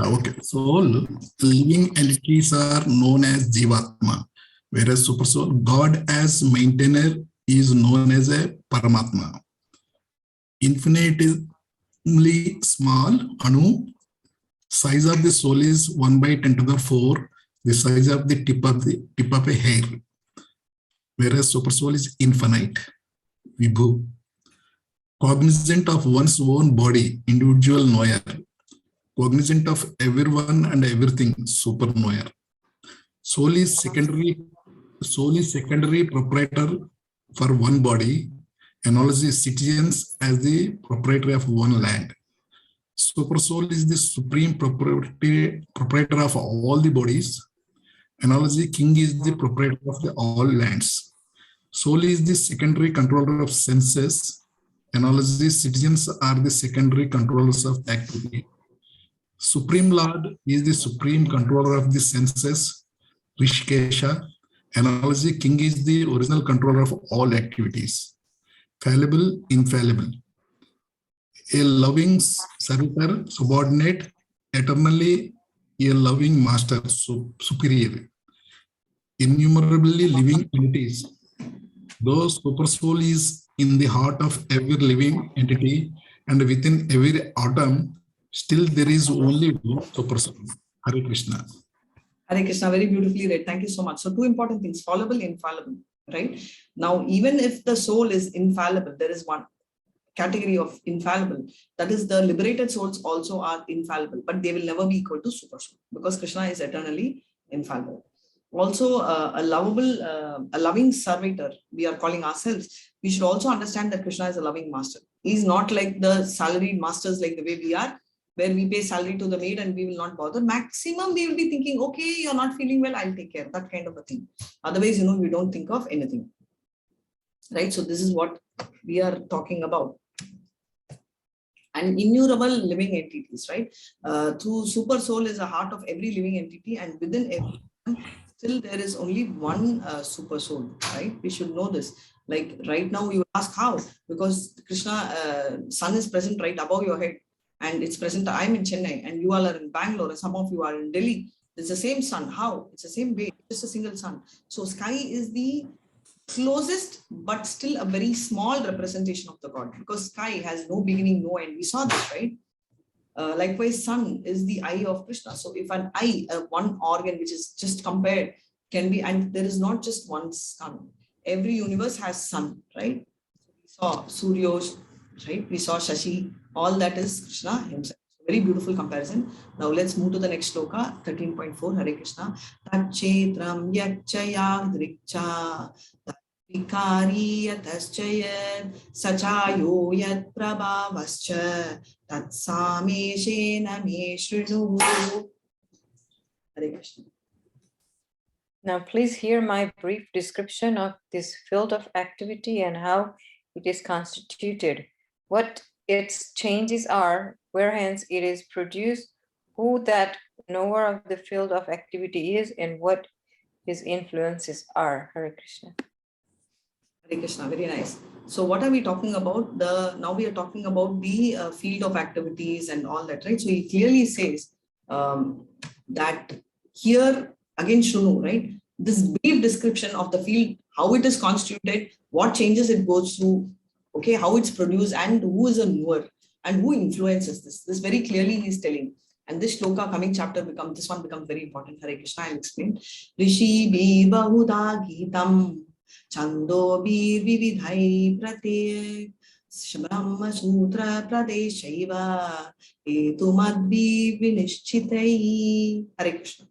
Okay. Soul, living entities are known as Jivatma, whereas Super Soul, God as maintainer, is known as a Paramatma. Infinitely small, Anu, size of the soul is 1/10⁴, the size of the tip of a hair, whereas super soul is infinite, Vibhu, cognizant of one's own body, individual knower, cognizant of everyone and everything, super knower. Soul is secondary proprietor for one body, analogy citizens as the proprietor of one land. Super soul is the supreme proprietor of all the bodies. Analogy, king is the proprietor of all lands. Soul is the secondary controller of senses. Analogy, citizens are the secondary controllers of activity. Supreme Lord is the supreme controller of the senses. Rishikesha. Analogy, king is the original controller of all activities. Fallible, infallible. A loving servitor, subordinate, eternally a loving master, superior. Innumerably living entities. Though super soul is in the heart of every living entity and within every atom, still there is only one super soul. Hare Krishna. Hare Krishna, very beautifully read. Thank you so much. So two important things, fallible, infallible, right? Now, even if the soul is infallible, there is one category of infallible. That is, the liberated souls also are infallible, but they will never be equal to super soul because Krishna is eternally infallible. also a loving servitor, we are calling ourselves, we should also understand that Krishna is a loving master. He's not like the salaried masters like the way we are, where we pay salary to the maid and we will not bother. Maximum, we will be thinking, okay, you're not feeling well, I'll take care, that kind of a thing. Otherwise, we don't think of anything. Right? So this is what we are talking about. And innumerable living entities, right? Through super soul is the heart of every living entity, and within everyone, still there is only one super soul, right? We should know this. Like right now, you ask how? Because Krishna, sun is present right above your head, and it's present. I'm in Chennai, and you all are in Bangalore, and some of you are in Delhi. It's the same sun. How? It's the same way, just a single sun. So sky is the closest, but still a very small representation of the God, because sky has no beginning, no end. We saw this, right? Likewise, sun is the eye of Krishna. So if an eye, one organ which is just compared, can be, and there is not just one sun. Every universe has sun, right? We saw Suryos, right? We saw Shashi. All that is Krishna himself. Very beautiful comparison. Now let's move to the next sloka, 13.4. Hare Krishna. Tachetram yachaya drikcha vikari yatascha sachayo yat prabhavascha tatsameshena me shrinu. Hare Krishna. Now please hear my brief description of this field of activity and how it is constituted, what its changes are, wherehence it is produced, who that knower of the field of activity is, and what his influences are. Hare Krishna. Hare Krishna, very nice. So what are we talking about? Now we are talking about the field of activities and all that, right? So he clearly says that here, again, Shrunu, right? This brief description of the field, how it is constituted, what changes it goes through, okay, how it's produced, and who is a knower and who influences this. This very clearly he is telling. And this shloka coming chapter this one becomes very important. Hare Krishna, I'll explain. Rishi bi bahuda gitam chando bi vividhai pratyek Brahma sutra pradeshaiva etumadvi vinishchitai. Hare Krishna.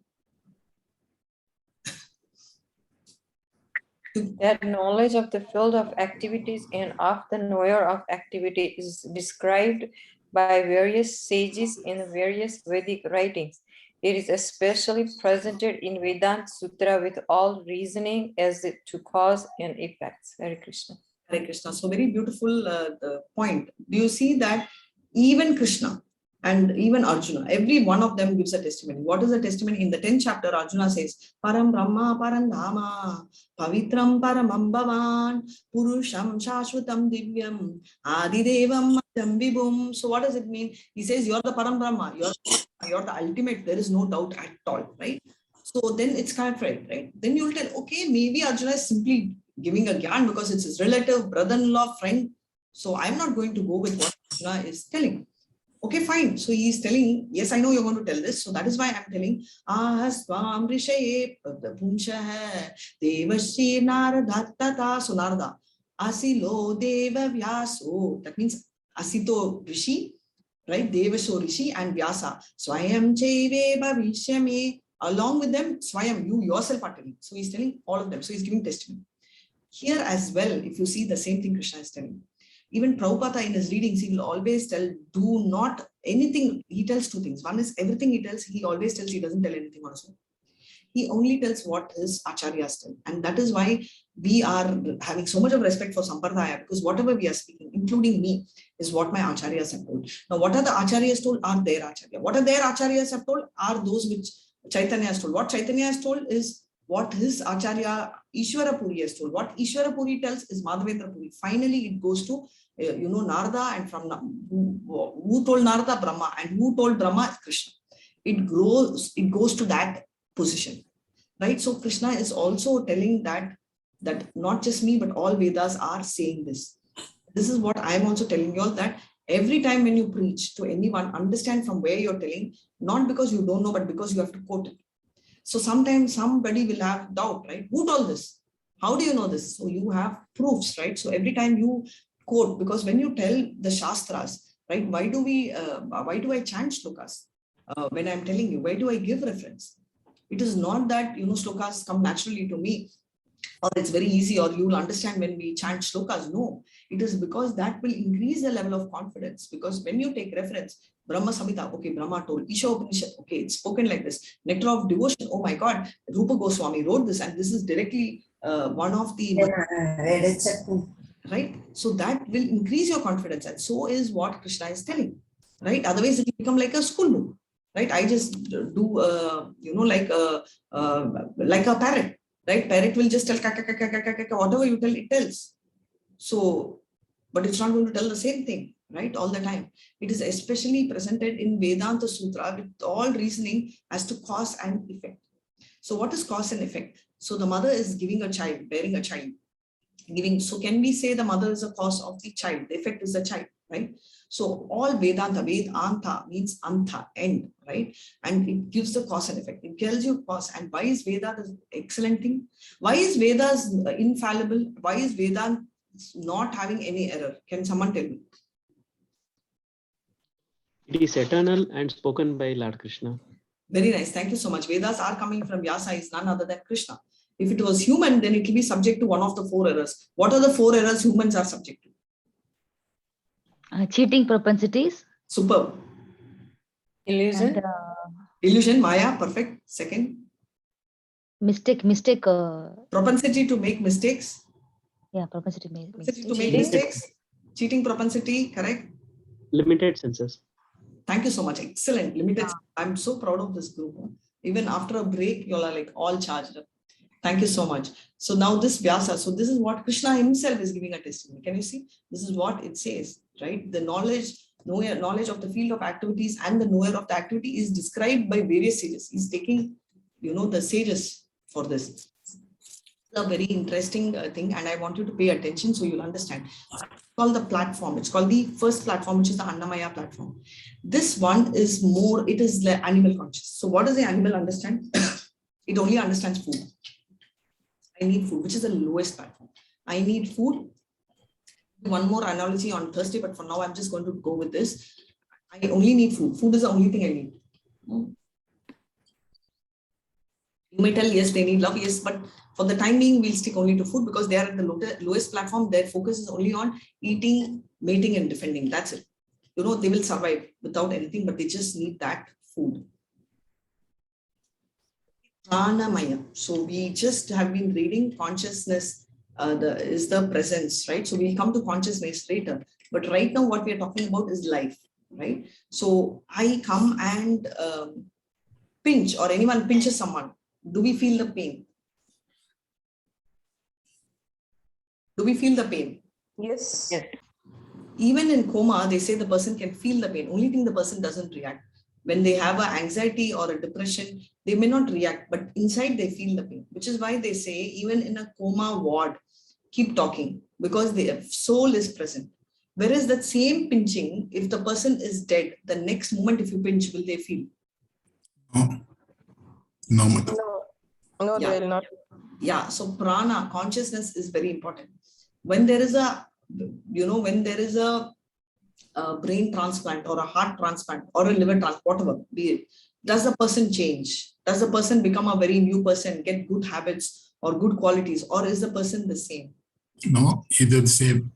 That knowledge of the field of activities and of the knower of activity is described by various sages in various Vedic writings. It is especially presented in Vedanta Sutra with all reasoning as to cause and effects. Hare Krishna. Hare Krishna. So very beautiful point. Do you see that even Krishna and even Arjuna, every one of them gives a testimony. What is the testimony? In the 10th chapter, Arjuna says, Param Brahma Param Dhama Pavitram Paramam Bhavan Purusham Shashvatam Divyam Adidevam Madham Vibhum. So what does it mean? He says, you're the Param Brahma, you're the ultimate. There is no doubt at all, right? So then it's kind of right? Then you'll tell, okay, maybe Arjuna is simply giving a gyan because it's his relative, brother-in-law, friend. So I'm not going to go with what Arjuna is telling. Okay, fine. So he is telling, yes, I know you're going to tell this. So that is why I'm telling, Ahasvam Rishaye Pumshaha Devashri Naradattata. So Narada, Asilo Deva Vyaso. That means Asito Rishi, right? Devasho Rishi and Vyasa. Swayam Chaive Bhavishyame. Along with them, Swayam, you yourself are telling. So he's telling all of them. So he's giving testimony. Here as well, if you see the same thing Krishna is telling. Even Prabhupada in his readings, he will always tell, do not anything. He tells two things. One is everything he tells, he always tells, he doesn't tell anything also. He only tells what his acharyas tell. And that is why we are having so much of respect for Sampradaya, because whatever we are speaking, including me, is what my acharyas have told. Now, what are the acharyas told are their acharya. What are their acharyas have told are those which Chaitanya has told. What Chaitanya has told is what his acharya Ishwara Puri has told. What Ishwara Puri tells is Madhavendra Puri. Finally, it goes to Narada, and from who told Narada? Brahma, and who told Brahma is Krishna. It goes to that position, right? So Krishna is also telling that not just me, but all Vedas are saying this. This is what I am also telling you all, that every time when you preach to anyone, understand from where you're telling, not because you don't know, but because you have to quote it. So sometimes somebody will have doubt, right? Who told this? How do you know this? So you have proofs, right? So every time you quote, because when you tell the Shastras, right? Why do I chant shlokas? When I'm telling you, why do I give reference? It is not that, slokas come naturally to me, or it's very easy, or you will understand when we chant slokas. No, it is because that will increase the level of confidence. Because when you take reference, Brahma Samhita, okay, Brahma told, Isha Upanishad, okay, it's spoken like this. Nectar of Devotion, oh my God, Rupa Goswami wrote this, and this is directly one of the... Right? So that will increase your confidence, and so is what Krishna is telling, right? Otherwise, it will become like a school book, right? I just do, like a parrot, right? Parrot will just tell whatever you tell, it tells. So, but it's not going to tell the same thing, right? All the time. It is especially presented in Vedanta Sutra with all reasoning as to cause and effect. So what is cause and effect? So the mother is giving a child, bearing a child. So can we say the mother is the cause of the child? The effect is the child, right? So all Vedanta means anta, end, right? And it gives the cause and effect. It tells you cause. And why is Vedanta an excellent thing? Why is Vedas infallible? Why is Vedanta not having any error? Can someone tell me? It is eternal and spoken by Lord Krishna. Very nice. Thank you so much. Vedas are coming from Vyasa, is none other than Krishna. If it was human, then it will be subject to one of the 4 errors. What are the 4 errors humans are subject to? Cheating propensities. Superb. Illusion. And, Illusion, Maya, perfect. Second. mistake. Propensity to make mistakes. Yeah, propensity to make Propensity to mistakes. make mistakes. Cheating propensity, correct? Limited senses. Thank you so much. Excellent. Limited. I'm so proud of this group. Even after a break, you all are like all charged up. Thank you so much. So now this Vyasa, so this is what Krishna himself is giving a testimony. Can you see? This is what it says, right? The knowledge of the field of activities and the knower of the activity is described by various sages. He's taking, the sages for this. It's a very interesting thing, and I want you to pay attention so you'll understand. It's called the platform. It's called the first platform, which is the Annamaya platform. This one is more, it is the animal conscious. So what does the animal understand? It only understands food. I need food, which is the lowest platform. I need food. One more analogy on Thursday, but for now, I'm just going to go with this. I only need food. Food is the only thing I need. You may tell, yes, they need love, yes, but for the time being, we'll stick only to food because they are at the lowest platform. Their focus is only on eating, mating, and defending. That's it. They will survive without anything, but they just need that food. Pranamaya. So we just have been reading consciousness is the presence, right? So we'll come to consciousness later. But right now what we are talking about is life, right? So I come and pinch, or anyone pinches someone. Do we feel the pain? Do we feel the pain? Yes. Yes. Even in coma, they say the person can feel the pain. Only thing the person doesn't react. When they have an anxiety or a depression, they may not react, but inside they feel the pain, which is why they say even in a coma ward, keep talking because the soul is present. Whereas that same pinching, if the person is dead, the next moment if you pinch, will they feel? No, Yeah. they will not. Yeah, so prana, consciousness is very important. When there is a, when there is a brain transplant or a heart transplant or a liver transplant, whatever be it, does the person change? Does the person become a very new person, get good habits or good qualities, or is the person the same? No, either the same.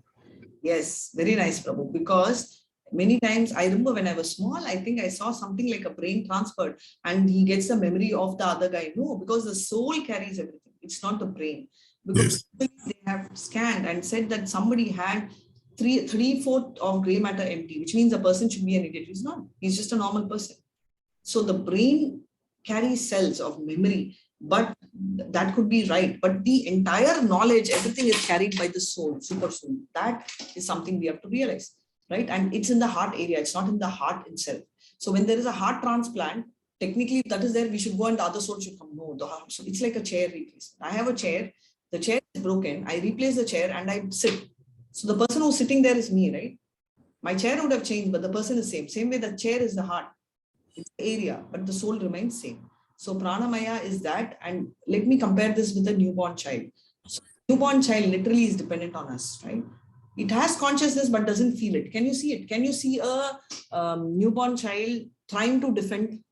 Yes, very nice, Prabhu. Because many times I remember when I was small, I think I saw something like a brain transferred and he gets the memory of the other guy. No, because the soul carries everything. It's not the brain. Because they have scanned and said that somebody had 3/4 of gray matter empty, which means a person should be an idiot. He's not. He's just a normal person. So the brain carries cells of memory, but that could be right. But the entire knowledge, everything is carried by the soul, super soul. That is something we have to realize, right? And it's in the heart area. It's not in the heart itself. So when there is a heart transplant, technically that is there, we should go and the other soul should come. No, so it's like a chair replacement. I have a chair. The chair is broken. I replace the chair and I sit. So the person who's sitting there is me, right? My chair would have changed, but the person is same. Same way the chair is the heart. It's the area, but the soul remains same. So pranamaya is that. And let me compare this with a newborn child. So newborn child literally is dependent on us, right? It has consciousness, but doesn't feel it. Can you see it? Can you see a newborn child trying to defend?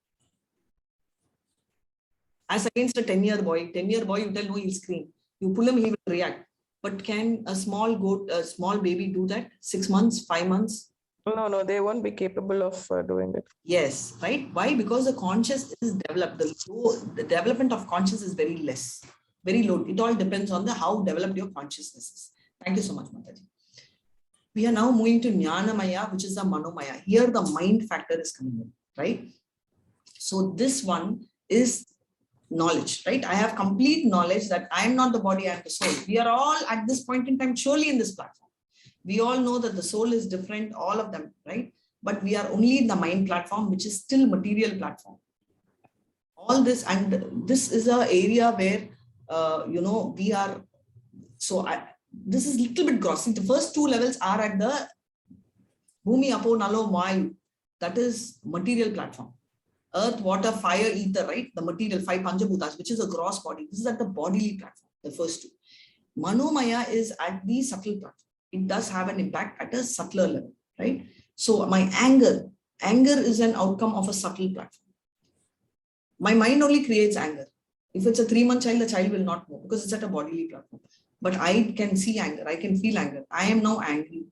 As against a 10-year boy, you tell no, he'll scream. You pull him, he will react. But can a small goat, a small baby do that? 6 months, 5 months? No, they won't be capable of doing it. Yes, right? Why? Because the conscious is developed. The development of conscious is very less, very low. It all depends on how developed your consciousness is. Thank you so much, Mataji. We are now moving to Jnanamaya, which is the Manomaya. Here the mind factor is coming in, right? So this one is knowledge, right? I have complete knowledge that I am not the body, I am the soul. We are all at this point in time surely in this platform. We all know that the soul is different, all of them, right? But we are only in the mind platform, which is still material platform. All this, and this is an area where, we are, this is a little bit gross. The first 2 levels are at the Bhumi, Apo, Nalo, Mayu. That is material platform. Earth, water, fire, ether, right? The material 5 Panjabhutas, which is a gross body. This is at the bodily platform, the first 2. Manomaya is at the subtle platform. It does have an impact at a subtler level, right? So my anger is an outcome of a subtle platform. My mind only creates anger. If it's a 3-month child, the child will not know because it's at a bodily platform. But I can see anger. I can feel anger. I am now angry.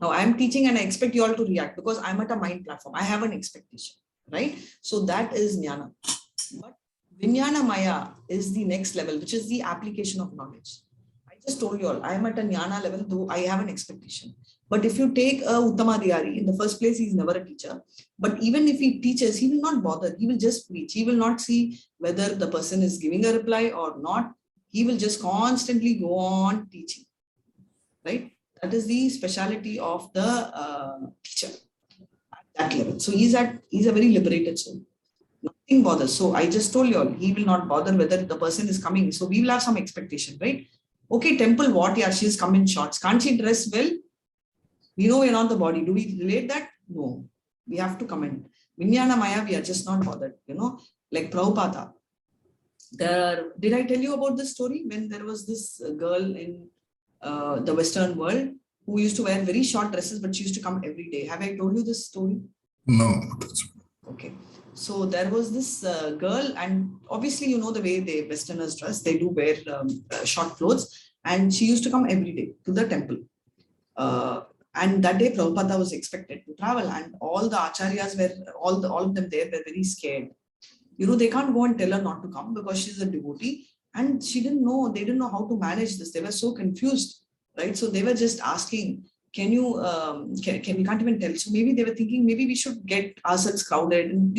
Now I am teaching and I expect you all to react because I'm at a mind platform. I have an expectation, right? So that is Jnana. But Vijnana Maya is the next level, which is the application of knowledge. I just told you all, I am at a Jnana level, though I have an expectation. But if you take a Uttamadhyari, in the first place, he is never a teacher. But even if he teaches, he will not bother. He will just preach. He will not see whether the person is giving a reply or not. He will just constantly go on teaching, right? That is the speciality of the teacher at that level. So he's a very liberated soul. Nothing bothers. So I just told you all, he will not bother whether the person is coming. So we will have some expectation, right? Okay, temple, what? Yeah, she's come in shorts. Can't she dress well? We know we're not the body. Do we relate that? No. We have to comment. Vijnana Maya, we are just not bothered. Like Prabhupada. Did I tell you about this story when there was this girl in the Western world who used to wear very short dresses, but she used to come every day? Have I told you this story? No. Okay. So there was this girl, and obviously, the way the Westerners dress, they do wear short clothes, and she used to come every day to the temple. And that day, Prabhupada was expected to travel, and all the acharyas were, all of them there were very scared. They can't go and tell her not to come because she's a devotee, and they didn't know how to manage this. They were so confused, right? So they were just asking, can we can't even tell. So maybe they were thinking, maybe we should get ourselves crowded. And,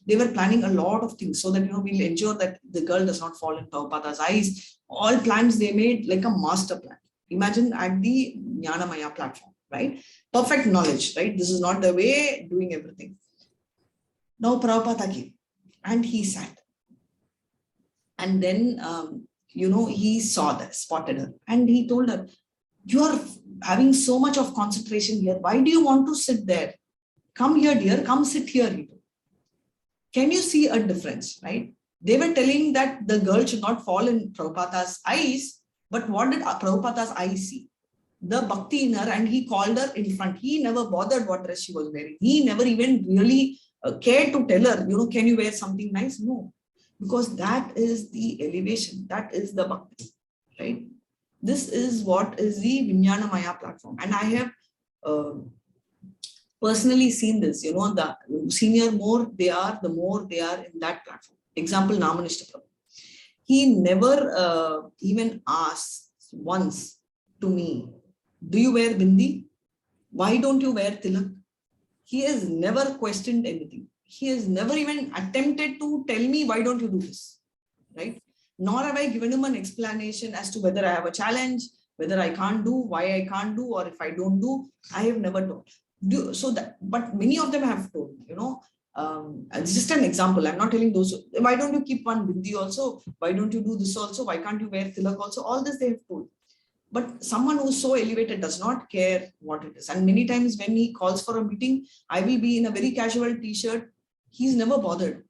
they were planning a lot of things so that, we'll ensure that the girl does not fall in Prabhupada's eyes. All plans they made like a master plan. Imagine at the Jnanamaya platform, right? Perfect knowledge, right? This is not the way doing everything. Now Prabhupada came and he sat. And then, he saw that, spotted her, and he told her, you are having so much of concentration here. Why do you want to sit there? Come here, dear. Come sit here. Can you see a difference, right? They were telling that the girl should not fall in Prabhupada's eyes, but what did Prabhupada's eyes see? The bhakti in her, and he called her in front. He never bothered what dress she was wearing. He never even really cared to tell her, can you wear something nice? No, because that is the elevation. That is the bhakti, right? This is what is the Vijnana Maya platform. And I have personally seen this, the senior more they are, the more they are in that platform. Example, Namanishta Prabhu. He never even asked once to me, do you wear bindi? Why don't you wear tilak? He has never questioned anything. He has never even attempted to tell me, why don't you do this, right? Nor have I given him an explanation as to whether I have a challenge, whether I can't do, why I can't do, or if I don't do. I have never told. But many of them have told, it's just an example. I'm not telling those, why don't you keep one bindi also? Why don't you do this also? Why can't you wear tilak also? All this they have told. But someone who's so elevated does not care what it is. And many times when he calls for a meeting, I will be in a very casual t-shirt. He's never bothered,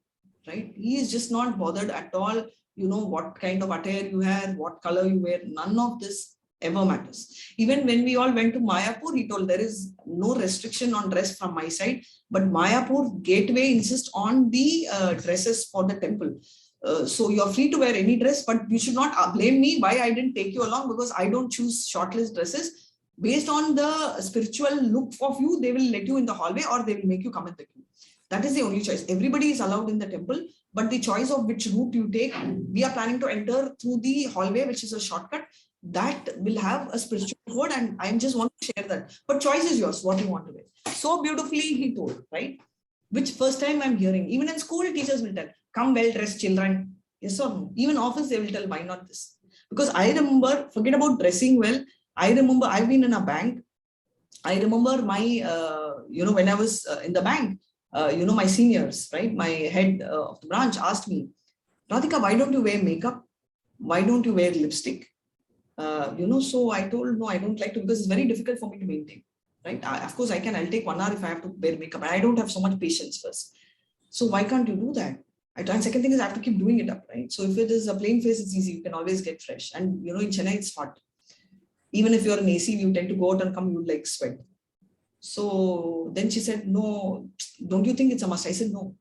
right? He is just not bothered at all. What kind of attire you have, what color you wear, none of this ever matters. Even when we all went to Mayapur, he told there is no restriction on dress from my side, but Mayapur gateway insists on the dresses for the temple. So you're free to wear any dress, but you should not blame me why I didn't take you along, because I don't choose shortlist dresses. Based on the spiritual look of you, they will let you in the hallway or they will make you come in the queue. That is the only choice. Everybody is allowed in the temple, but the choice of which route you take, we are planning to enter through the hallway, which is a shortcut. That will have a spiritual code, and I just want to share that. But choice is yours, what you want to wear. So beautifully he told, right? Which first time I'm hearing. Even in school, teachers will tell, come well dressed children. Yes or no? Even office, they will tell, why not this? Because I remember, forget about dressing well. I remember I've been in a bank. I remember my, when I was in the bank, my seniors, right? My head of the branch asked me, Radhika, why don't you wear makeup? Why don't you wear lipstick? So I told, no, I don't like to, because it's very difficult for me to maintain, right? Of course, I'll take 1 hour if I have to wear makeup, and I don't have so much patience first. So why can't you do that? And second thing is I have to keep doing it up, right? So if it is a plain face, it's easy. You can always get fresh. And, in Chennai, it's hot. Even if you're in AC, you tend to go out and come, you like sweat. So then she said, no, don't you think it's a must? I said, no.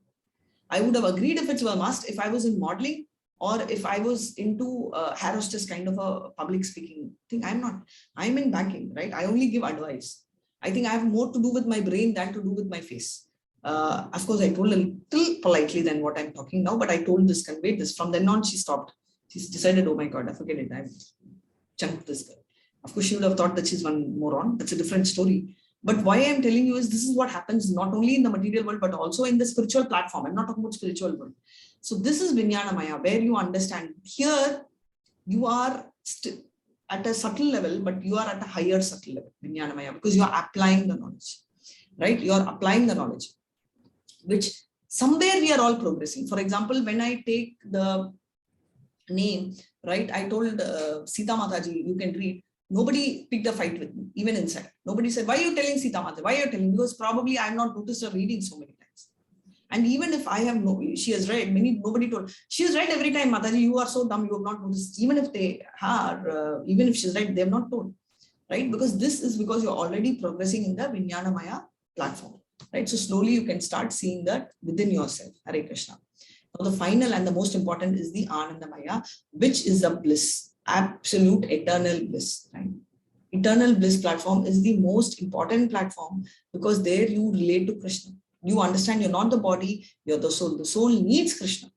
I would have agreed if it's a must, if I was in modeling, or if I was into hair hostess kind of a public speaking thing. I'm not. I'm in banking, right? I only give advice. I think I have more to do with my brain than to do with my face. Of course, I told a little politely than what I'm talking now, but I told this, conveyed this. From then on, she stopped. She's decided, oh my God, I forget it. I've chunked this girl. Of course, she would have thought that she's one moron. That's a different story. But why I'm telling you is this is what happens not only in the material world, but also in the spiritual platform. I'm not talking about spiritual world. So this is Vijnanamaya, where you understand. Here, you are at a subtle level, but you are at a higher subtle level, Vijnanamaya, because you are applying the knowledge, right? You are applying the knowledge, which somewhere we are all progressing. For example, when I take the name, right? I told Sita Mataji, you can read. Nobody picked a fight with me, even inside. Nobody said, why are you telling Sita Mataji? Why are you telling? Because probably I'm not noticed her reading so many times. And even if I have she has read, nobody told. She has read every time, Mataji, you are so dumb, you have not noticed. Even if they are, even if she's read, they have not told, right? Because this is because you're already progressing in the Vijnanamaya platform, right? So slowly you can start seeing that within yourself. Hare Krishna. Now the final and the most important is the Anandamaya, which is the bliss, absolute eternal bliss, right? Eternal bliss platform is the most important platform because there you relate to Krishna. You understand you're not the body, you're the soul. The soul needs Krishna,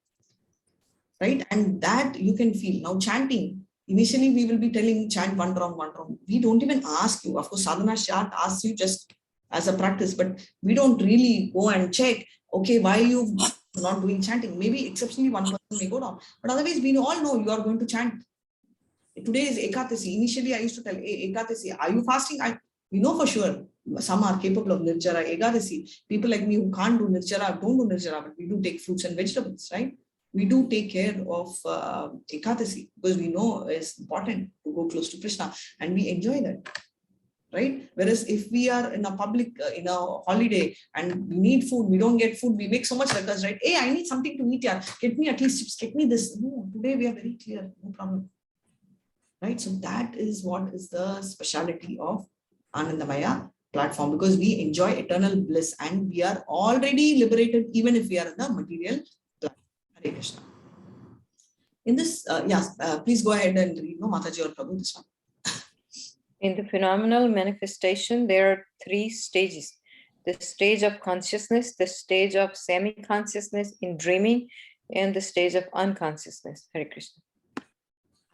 right? And that you can feel. Now chanting, initially we will be telling chant one round, one round. We don't even ask you. Of course, sadhana chant asks you just as a practice, but we don't really go and check, okay, why you not doing chanting? Maybe exceptionally one person may go down, but otherwise we all know you are going to chant. Today is Ekadasi. Initially I used to tell, hey, Ekadasi, are you fasting? We know for sure some are capable of Nirjara, Ekadasi. People like me who can't do Nirjara, don't do Nirjara, but we do take fruits and vegetables, right? We do take care of Ekadasi because we know it's important to go close to Krishna and we enjoy that, right? Whereas if we are in a public, in a holiday and we need food, we don't get food, we make so much ruckus, right? Hey, I need something to eat, yeah. Get me at least chips, get me this. No, today we are very clear, no problem. Right? So that is what is the speciality of Anandamaya platform, because we enjoy eternal bliss and we are already liberated even if we are in the material platform. Hare Krishna. In this, please go ahead and read, no, Mataji or Prabhu, this one. In the phenomenal manifestation, there are 3 stages. The stage of consciousness, the stage of semi-consciousness in dreaming, and the stage of unconsciousness. Hare Krishna.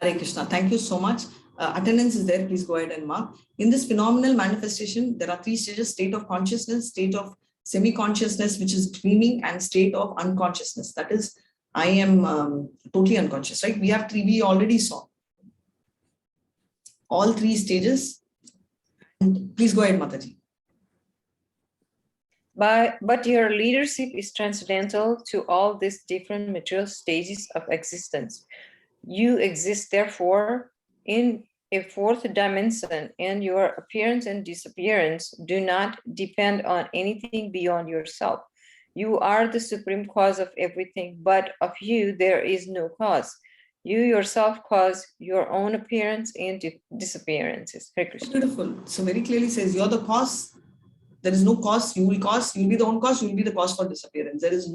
Hare Krishna. Thank you so much. Attendance is there. Please go ahead and mark. In this phenomenal manifestation, there are 3 stages: state of consciousness, state of semi-consciousness, which is dreaming, and state of unconsciousness. That is, I am totally unconscious, right? We have 3, we already saw. All 3 stages. And please go ahead, Mataji. But your leadership is transcendental to all these different material stages of existence. You exist, therefore, in a 4th dimension, and your appearance and disappearance do not depend on anything beyond yourself. You are the supreme cause of everything, but of you there is no cause. You yourself cause your own appearance and disappearances. Hare Krishna. Beautiful. So very clearly says you're the cause There is no cause, you will be the own cause, you will be the cause for disappearance. There is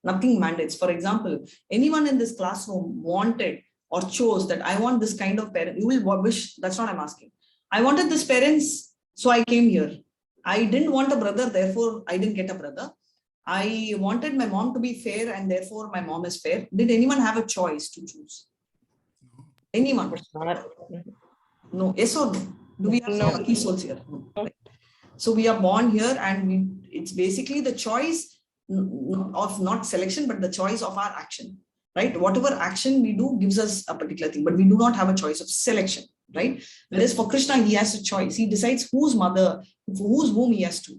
nothing mandates. For example, anyone in this classroom wanted or chose that I want this kind of parent, you will wish, that's what I'm asking. I wanted this parents, so I came here. I didn't want a brother, therefore I didn't get a brother. I wanted my mom to be fair and therefore my mom is fair. Did anyone have a choice to choose? Anyone? No. Yes or no? Do we have some lucky souls here? No. Right. So we are born here and it's basically the choice of not selection, but the choice of our action, right? Whatever action we do gives us a particular thing, but we do not have a choice of selection, right? Whereas for Krishna, he has a choice. He decides whose womb he has to,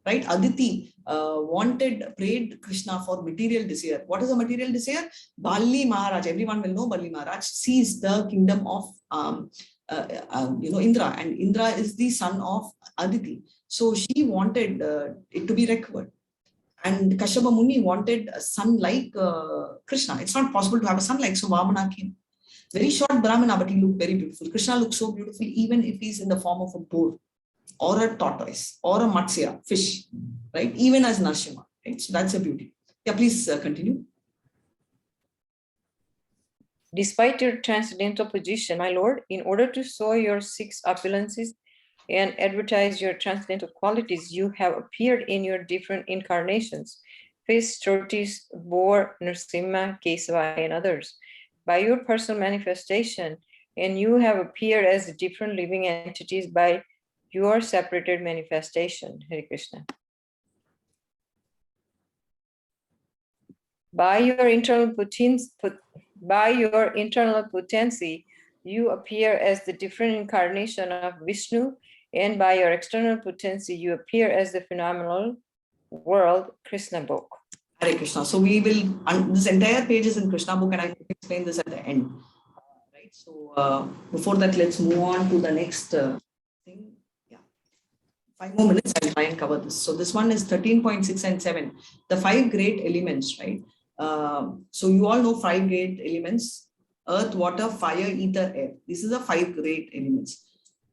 right? Aditi prayed Krishna for material desire. What is a material desire? Bali Maharaj, everyone will know Bali Maharaj sees the kingdom of Indra, and Indra is the son of Aditi. So she wanted it to be recovered. And Kashyapa Muni wanted a son like Krishna. It's not possible to have a son like, so Vamana came. Very short Brahmana, but he looked very beautiful. Krishna looks so beautiful, even if he's in the form of a boar or a tortoise or a Matsya, fish, right? Even as Narsimha, right? So that's a beauty. Yeah, please continue. Despite your transcendental position, my lord, in order to show your 6 opulences and advertise your transcendental qualities, you have appeared in your different incarnations, fish, tortoise, boar, Nrsimha, Kesava, and others, by your personal manifestation, and you have appeared as different living entities by your separated manifestation. Hare Krishna. By your internal potency, you appear as the different incarnation of Vishnu, and by your external potency, you appear as the phenomenal world Krishna book. Hare Krishna. So we will, this entire page is in Krishna book, and I will explain this at the end. Right. So before that, let's move on to the next thing. Yeah. 5 more minutes, I'll try and cover this. So this one is 13.6 and 7, the 5 great elements, right? So you all know 5 great elements: earth, water, fire, ether, air. This is the 5 great elements.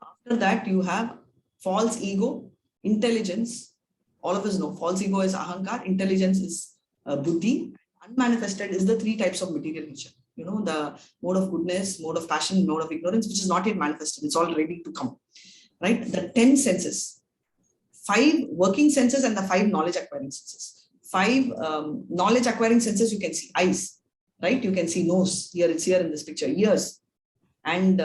After that, you have false ego, intelligence. All of us know false ego is ahankar, intelligence is buddhi, unmanifested is the 3 types of material nature. You know, the mode of goodness, mode of passion, mode of ignorance, which is not yet manifested. It's all ready to come, right? The 10 senses, 5 working senses and the 5 knowledge acquiring senses. 5 knowledge acquiring senses, you can see eyes, right? You can see nose, here it's here in this picture, ears, and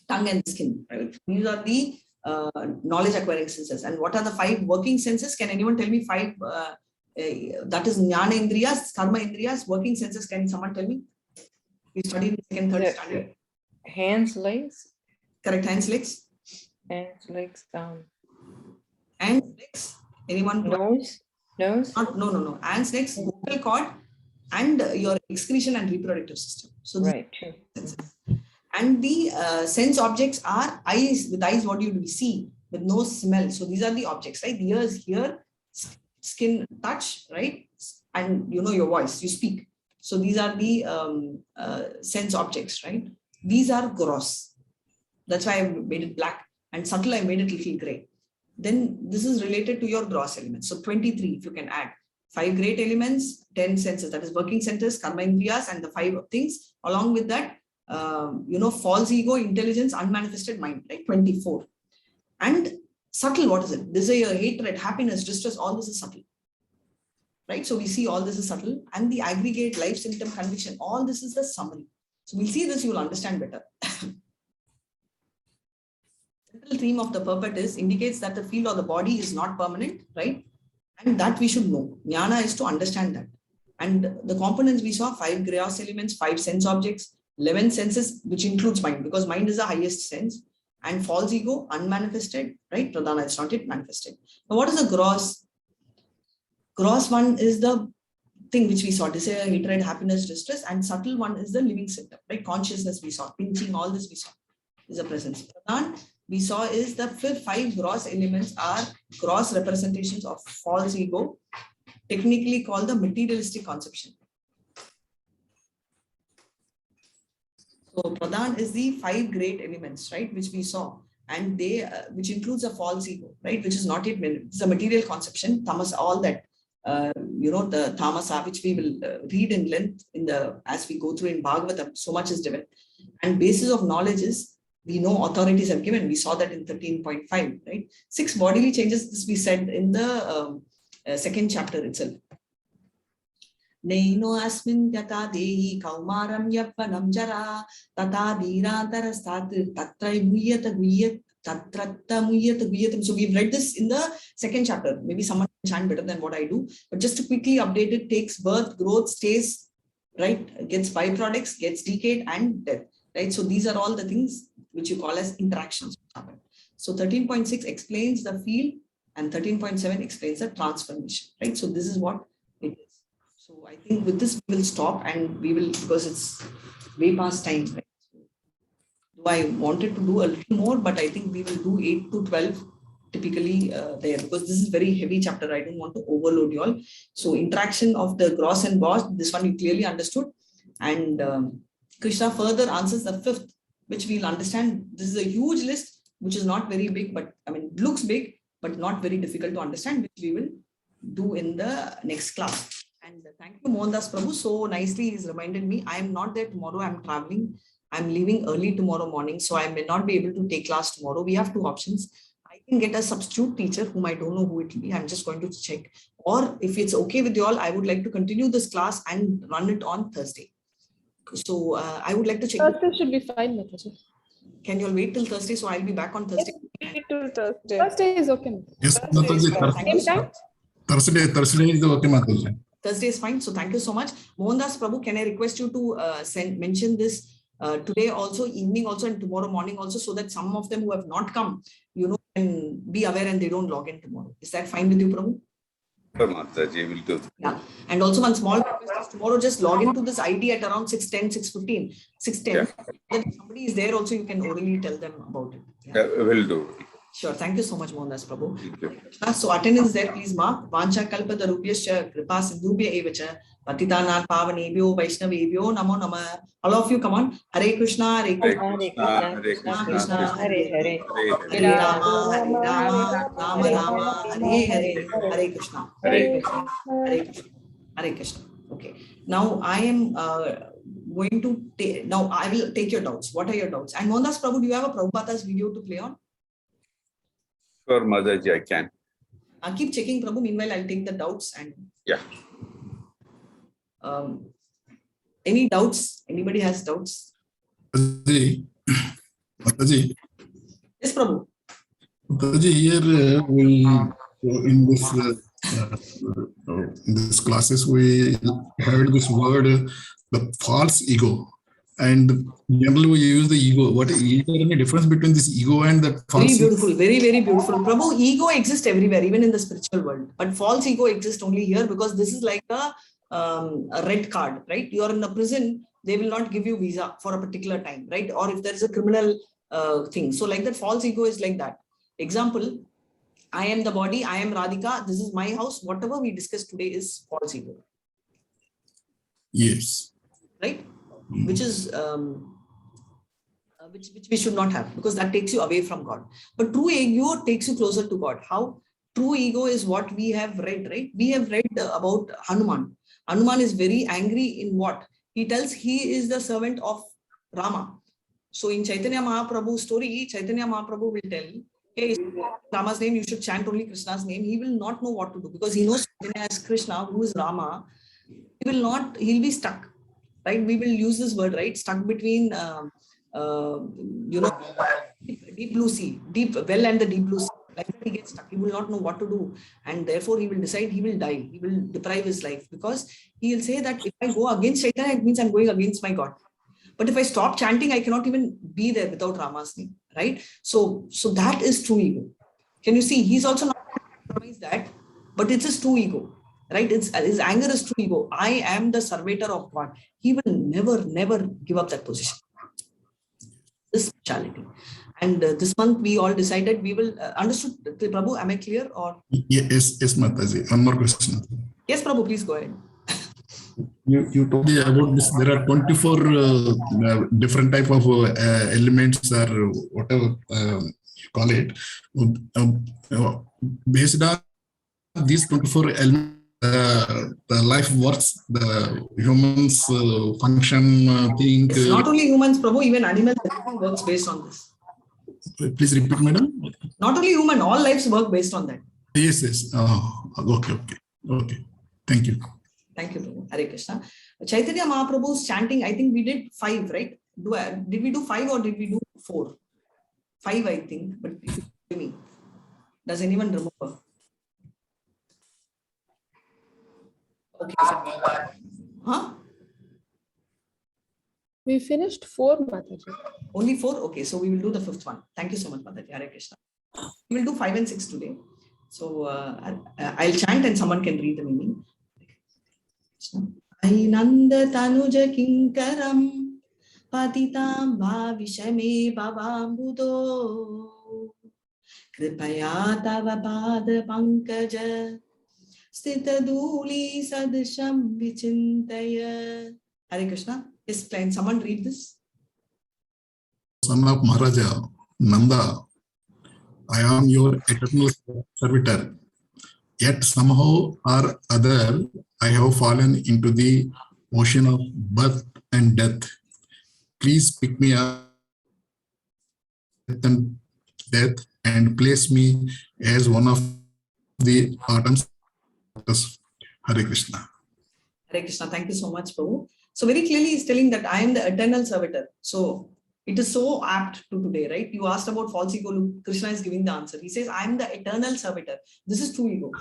tongue and skin, right? These are the knowledge acquiring senses. And what are the 5 working senses? Can anyone tell me 5? That is jnana indriyas, karma indriyas, working senses. Can someone tell me? We studied in 2nd, 3rd standard. Hands, legs. Correct, hands, legs. Hands, legs, Hands, legs. Anyone? Nose. No. Hands, legs, vocal cord, and your excretion and reproductive system. So right. And the sense objects are eyes. With eyes, what do you see? With nose, smell. So these are the objects, right? The ears, hear, skin, touch, right? And you know your voice, you speak. So these are the sense objects, right? These are gross. That's why I made it black. And subtle, I made it little gray. Then this is related to your gross elements. So 23, if you can add 5 great elements, 10 senses, that is working centers, karma indriyas, and the 5 things. Along with that, false ego, intelligence, unmanifested mind, right? 24. And subtle, what is it? Desire, hatred, happiness, distress, all this is subtle, right? So we see all this is subtle, and the aggregate, life, symptom, conviction, all this is the summary. So we'll see this, you will understand better. Central theme of the purport indicates that the field or the body is not permanent, right? And that we should know. Jnana is to understand that. And the components we saw, 5 gross elements, 5 sense objects, 11 senses, which includes mind, because mind is the highest sense, and false ego, unmanifested, right? Pradhana, it's not yet manifested. Now, what is the gross? Gross one is the thing which we saw, desire, hatred, happiness, distress, and subtle one is the living symptom, right? Consciousness we saw, pinching, all this we saw is a presence. Pradhan, we saw is the 5 gross elements are gross representations of false ego, technically called the materialistic conception. So Pradhan is the 5 great elements, right, which we saw. and they, which includes a false ego, right? Which is not yet, it's a material conception, tamas, all that, the tamasa, which we will read in length as we go through in Bhagavatam, so much is given. And basis of knowledge is, we know authorities have given, we saw that in 13.5, right? 6 bodily changes, this we said in the second chapter itself. Neino asmin yata dehi kaumaram yappanam jara tata dhirantara stat tatra muyata guyat tatratta muyata guyatam. So we've read this in the second chapter. Maybe someone can chant better than what I do, but just to quickly update it, takes birth, growth, stays, right? Gets byproducts, gets decayed and death, right? So these are all the things which you call as interactions. So 13.6 explains the field and 13.7 explains the transformation, right? So this is what it is. So I think with this we will stop, and we will, because it's way past time, right? So I wanted to do a little more, but I think we will do 8 to 12 typically there, because this is very heavy chapter. I don't want to overload you all. So interaction of the gross and boss, this one you clearly understood. And Krishna further answers the 5th, which we'll understand. This is a huge list, which is not very big, but I mean, looks big, but not very difficult to understand, which we will do in the next class. And thank you, Mohandas Prabhu. So nicely, he's reminded me, I am not there tomorrow. I'm traveling. I'm leaving early tomorrow morning, so I may not be able to take class tomorrow. We have 2 options. I can get a substitute teacher whom I don't know who it will be. I'm just going to check. Or if it's okay with you all, I would like to continue this class and run it on Thursday. So I would like to check. Thursday should be fine, Mataji. Can you all wait till Thursday? So I'll be back on Thursday. Wait till Thursday. Thursday is okay. Yes, Thursday is fine. Thank you so much. Thursday is the okay, Mataji. Thursday is fine. So thank you so much. Mohandas Prabhu, can I request you to mention this today also, evening also, and tomorrow morning also, so that some of them who have not come, can be aware and they don't log in tomorrow. Is that fine with you, Prabhu? Mataji will do. Yeah. And also one small request is tomorrow, just log into this ID at around 6:10, 6:15, 6:10. Yeah. Then if somebody is there also, you can orally tell them about it. Yeah, will do. Sure. Thank you so much, Mohandas Prabhu. Thank you. So attendance there, please mark. Vancha kalpada rupyascha kripa sindhubhya evacha patitanam pavanebhyo vaishnavebhyo namo namah. All of you, come on. Hare Krishna, Hare Krishna, Hare Krishna, Krishna, Hare Hare. Hare Rama, Rama Rama, Hare Hare, Hare Krishna, Hare Hare Krishna, Hare Krishna. Okay. Now I am going to take. Now I will take your doubts. What are your doubts? And Mohandas Prabhu, do you have a Prabhupada's video to play on? Sure, Mataji, I can. Keep checking, Prabhu. Meanwhile, I'll take the doubts and. Yeah. Any doubts? Anybody has doubts? Mataji. Yes, Prabhu. Mataji, here in this classes we heard this word, the false ego, and generally we use the ego. What is there any difference between this ego and that false? Very beautiful, very, very beautiful. Prabhu, ego exists everywhere, even in the spiritual world. But false ego exists only here, because this is like a red card, right? You are in a prison, they will not give you visa for a particular time, right? Or if there is a criminal thing. So like that, false ego is like that. Example, I am the body, I am Radhika, this is my house. Whatever we discussed today is false ego. Yes. Right? Which is which we should not have, because that takes you away from God. But true ego takes you closer to God. How? True ego is what we have read, right? We have read about Hanuman. Hanuman is very angry in what? He tells he is the servant of Rama. So in Chaitanya Mahaprabhu's story, Chaitanya Mahaprabhu will tell, hey, Rama's name, you should chant only Krishna's name. He will not know what to do, because he knows Chaitanya as Krishna, who is Rama. He'll be stuck. Right? We will use this word, right? Stuck between, deep blue sea, deep well and the deep blue sea. Like he gets stuck. He will not know what to do. And therefore he will decide he will die. He will deprive his life, because he will say that if I go against Chaitanya, it means I'm going against my God. But if I stop chanting, I cannot even be there without Rama's name, right? So that is true ego. Can you see? He's also not compromised that, but it's his true ego. Right? His anger is true ego. I am the servitor of God. He will never give up that position. This speciality. And this month we all decided we will understood. Prabhu, am I clear? Or Yes, Mataji. One more question. Yes, Prabhu, please go ahead. You told me about this. There are 24 different type of elements or whatever you call it, based on these 24 elements, the life works, the humans function, think. It's not only humans, Prabhu, even animals, everything works based on this. Please repeat, madam. Not only human, all lives work based on that. Yes, yes. Okay. Thank you. Thank you, Prabhu. Hare Krishna. Chaitanya Mahaprabhu's chanting, I think we did 5, right? Did we do 5 or did we do 4? 5, I think, but if you tell me, does anyone remember? Okay. Huh? We finished 4, Mataji. Only 4? Okay, so we will do the 5th one. Thank you so much, Mataji. Hare Krishna. We will do 5 and 6 today. So I'll chant and someone can read the meaning. Ainanda tanuja kinkaram patitam bhavishame bhavambudo kripaya tava pada pankaja stita duli sadsham vichintaya. Hare Krishna. Yes, can someone read this? Son of Maharaja Nanda, I am your eternal servitor. Yet somehow or other, I have fallen into the ocean of birth and death. Please pick me up and death and place me as one of the atoms. Hare Krishna. Hare Krishna. Thank you so much, Prabhu. So very clearly he's telling that I am the eternal servitor. So it is so apt to today, right? You asked about false ego. Look, Krishna is giving the answer. He says, I am the eternal servitor. This is true ego.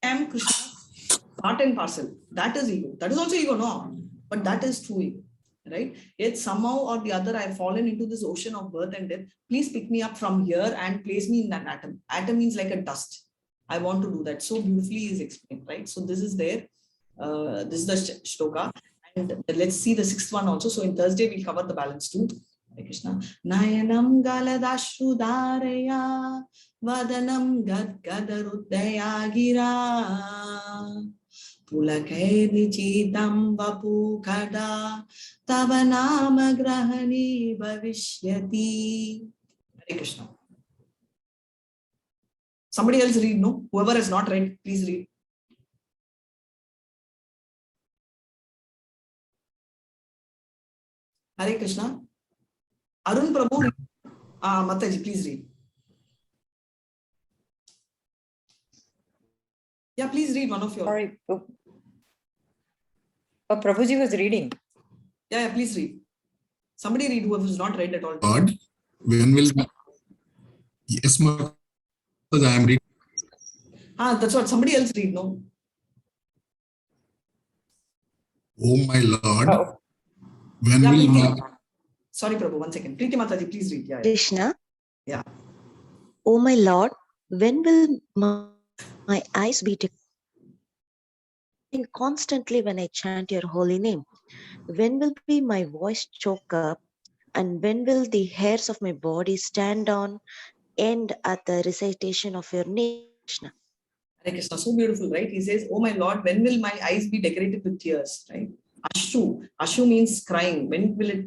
I am Krishna's part and parcel. That is ego. That is also ego, no? But that is true ego, right? Yet somehow or the other, I have fallen into this ocean of birth and death. Please pick me up from here and place me in that atom. Atom means like a dust. I want to do that. So beautifully is explained, right? So this is there. This is the shloka. And let's see the 6th one also. So in Thursday, we'll cover the balance too. Hare Krishna. Nayanam galadashu dharaya vadanam gadgadarudaya gira pulakhe nichitam vapu kada tavanama grahani bhavishyati. Hare Krishna. Somebody else read, no? Whoever has not read, please read. Hare Krishna. Arun Prabhu, Mataji, please read. Yeah, please read one of your. Sorry. Prabhuji was reading. Yeah, please read. Somebody read who has not read at all. God, when will be? Yes, Mataji, I am reading. That's what somebody else read, no? Oh my Lord, when Yeah, will my... Sorry, Prabhu, 1 second. Preeti Mataji, please read. Yeah. Krishna. Yeah. Oh my Lord, when will my eyes be constantly when I chant your holy name? When will be my voice choke up? And when will the hairs of my body stand on end at the recitation of your name, Krishna? Hare Krishna, so beautiful, right? He says, oh my Lord, when will my eyes be decorated with tears, right? Ashu. Ashu means crying. When will it,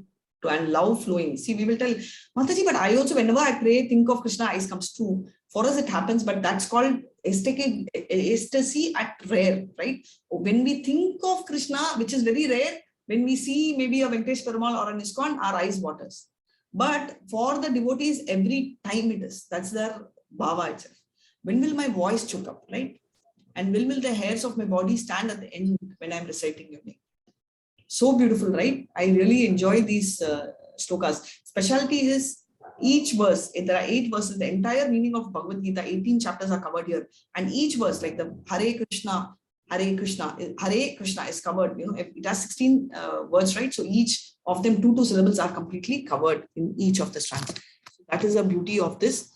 and love flowing. See, we will tell, Mataji, but I also, whenever I pray, think of Krishna, eyes comes true. For us, it happens, but that's called ecstasy at rare, right? When we think of Krishna, which is very rare, when we see maybe a Venkatesh Perumal or an ISKCON, our eyes waters. But for the devotees, every time it is. That's their bhava itself. When will my voice choke up, right? And when will the hairs of my body stand at the end when I'm reciting your name? So beautiful, right? I really enjoy these shlokas. Specialty is each verse, there are 8 verses, the entire meaning of Bhagavad Gita, 18 chapters are covered here. And each verse, like the Hare Krishna is covered. You know, it has 16 words, right? So each of them, 2 syllables are completely covered in each of the strands. So that is the beauty of this.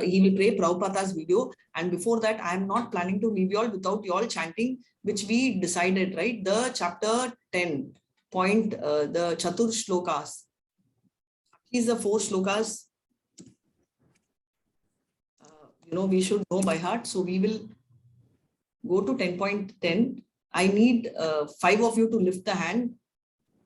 He will play Prabhupada's video. And before that, I am not planning to leave you all without you all chanting, which we decided, right? The chapter 10 point, the Chatur Shlokas. These are 4 shlokas. We should know by heart. So we will go to 10.10. I need 5 of you to lift the hand.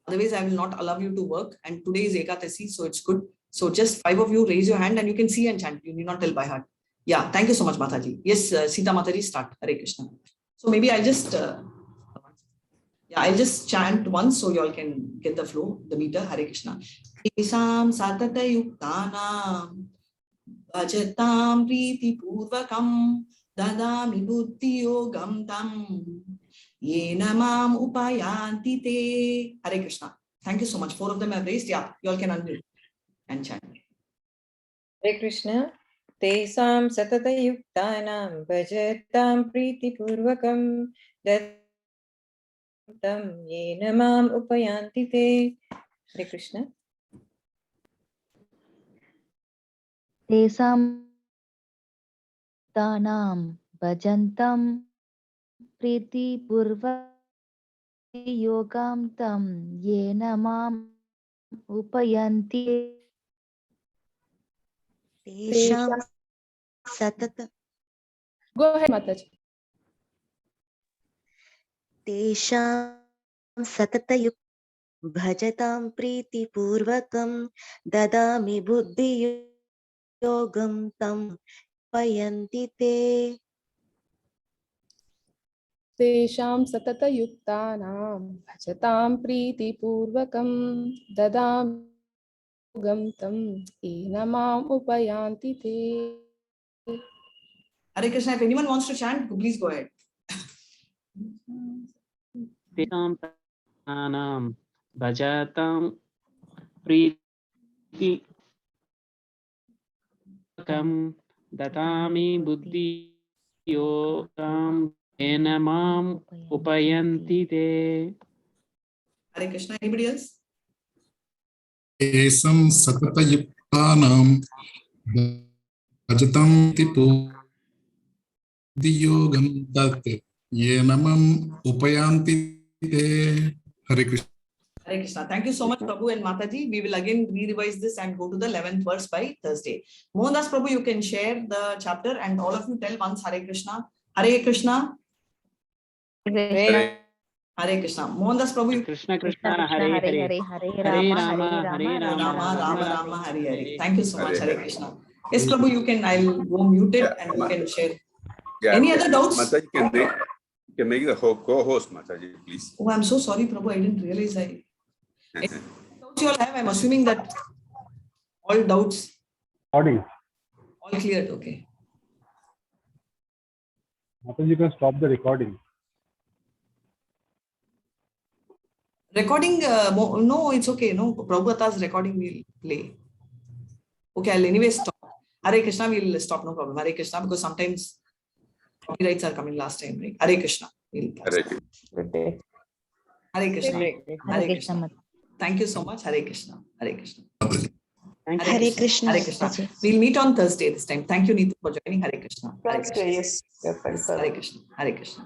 Otherwise, I will not allow you to work. And today is Ekadasi, so it's good. So just 5 of you raise your hand and you can see and chant. You need not tell by heart. Yeah, thank you so much, Mataji. Yes, Sita Mataji, start. Hare Krishna. So maybe I'll just chant once so you all can get the flow, the meter. Hare Krishna. Esam satata yuktanam bhajatam priti purvakam dadami buddhi yogam tam yena mam upayanti te. Hare Krishna. Thank you so much. 4 of them have raised. Yeah, you all can unmute and chant. Hare Krishna. Tesam satata yuktanam bhajatam priti purvakam tam yena mam upayanti te. Hare Krishna. Tesam tanam bhajantam priti purva yogam tam yena mam upayanti. Tesham satata. Go ahead, Mataji. Tesham satata bhajatam priti purvakam dadami buddhi yogam tam payanti te. Tesham satata yuktanam bhajatam priti purvakam dadam yogam tam yena mam upayanti te. Hare Krishna. If anyone wants to chant, please go ahead. Tesam tanam bhajatam priti kam datami buddhi yogam yena mam upayanti te. Hare Krishna. Anybody else? Esam satata yuktanam bhajatam tipu diyogam tat yenamam upayanti te. Hare Krishna. Hare Krishna. Thank you so much, Prabhu and Mataji. We will again re-revise this and go to the 11th verse by Thursday. Mohandas Prabhu, you can share the chapter and all of you tell once Hare Krishna. Hare Krishna. Hare Hare Krishna. Mohandas Prabhu, you Krishna Krishna Hare Hare Hare Rama Hare Rama, Rama Rama, Hare Hare. Thank you so much, Hare Hare Hare. Krishna. Yes, Prabhu, you can. I'll go muted and you can share. Yeah, Any other doubts? Mataji can make the co-host, Mataji, please. Oh, I'm so sorry, Prabhu. I didn't realize Any doubts you all have? I'm assuming that all doubts. Recording. All cleared. Okay. Mataji, you can stop the recording. Recording, no, it's okay. No, Prabhupada's recording will play. Okay, I'll anyway stop. Hare Krishna, we'll stop, no problem. Hare Krishna, because sometimes copyrights are coming last time, right? Hare Krishna. We'll pause. Good day. Hare Krishna. Hare Krishna. Thank you so much. Hare Krishna. Hare Krishna. Thank you. Hare Krishna. Hare Krishna. We'll meet on Thursday this time. Thank you, Neetu, for joining. Hare Krishna. Hare Thursday, Krishna. yes. Hare Krishna. Hare Krishna.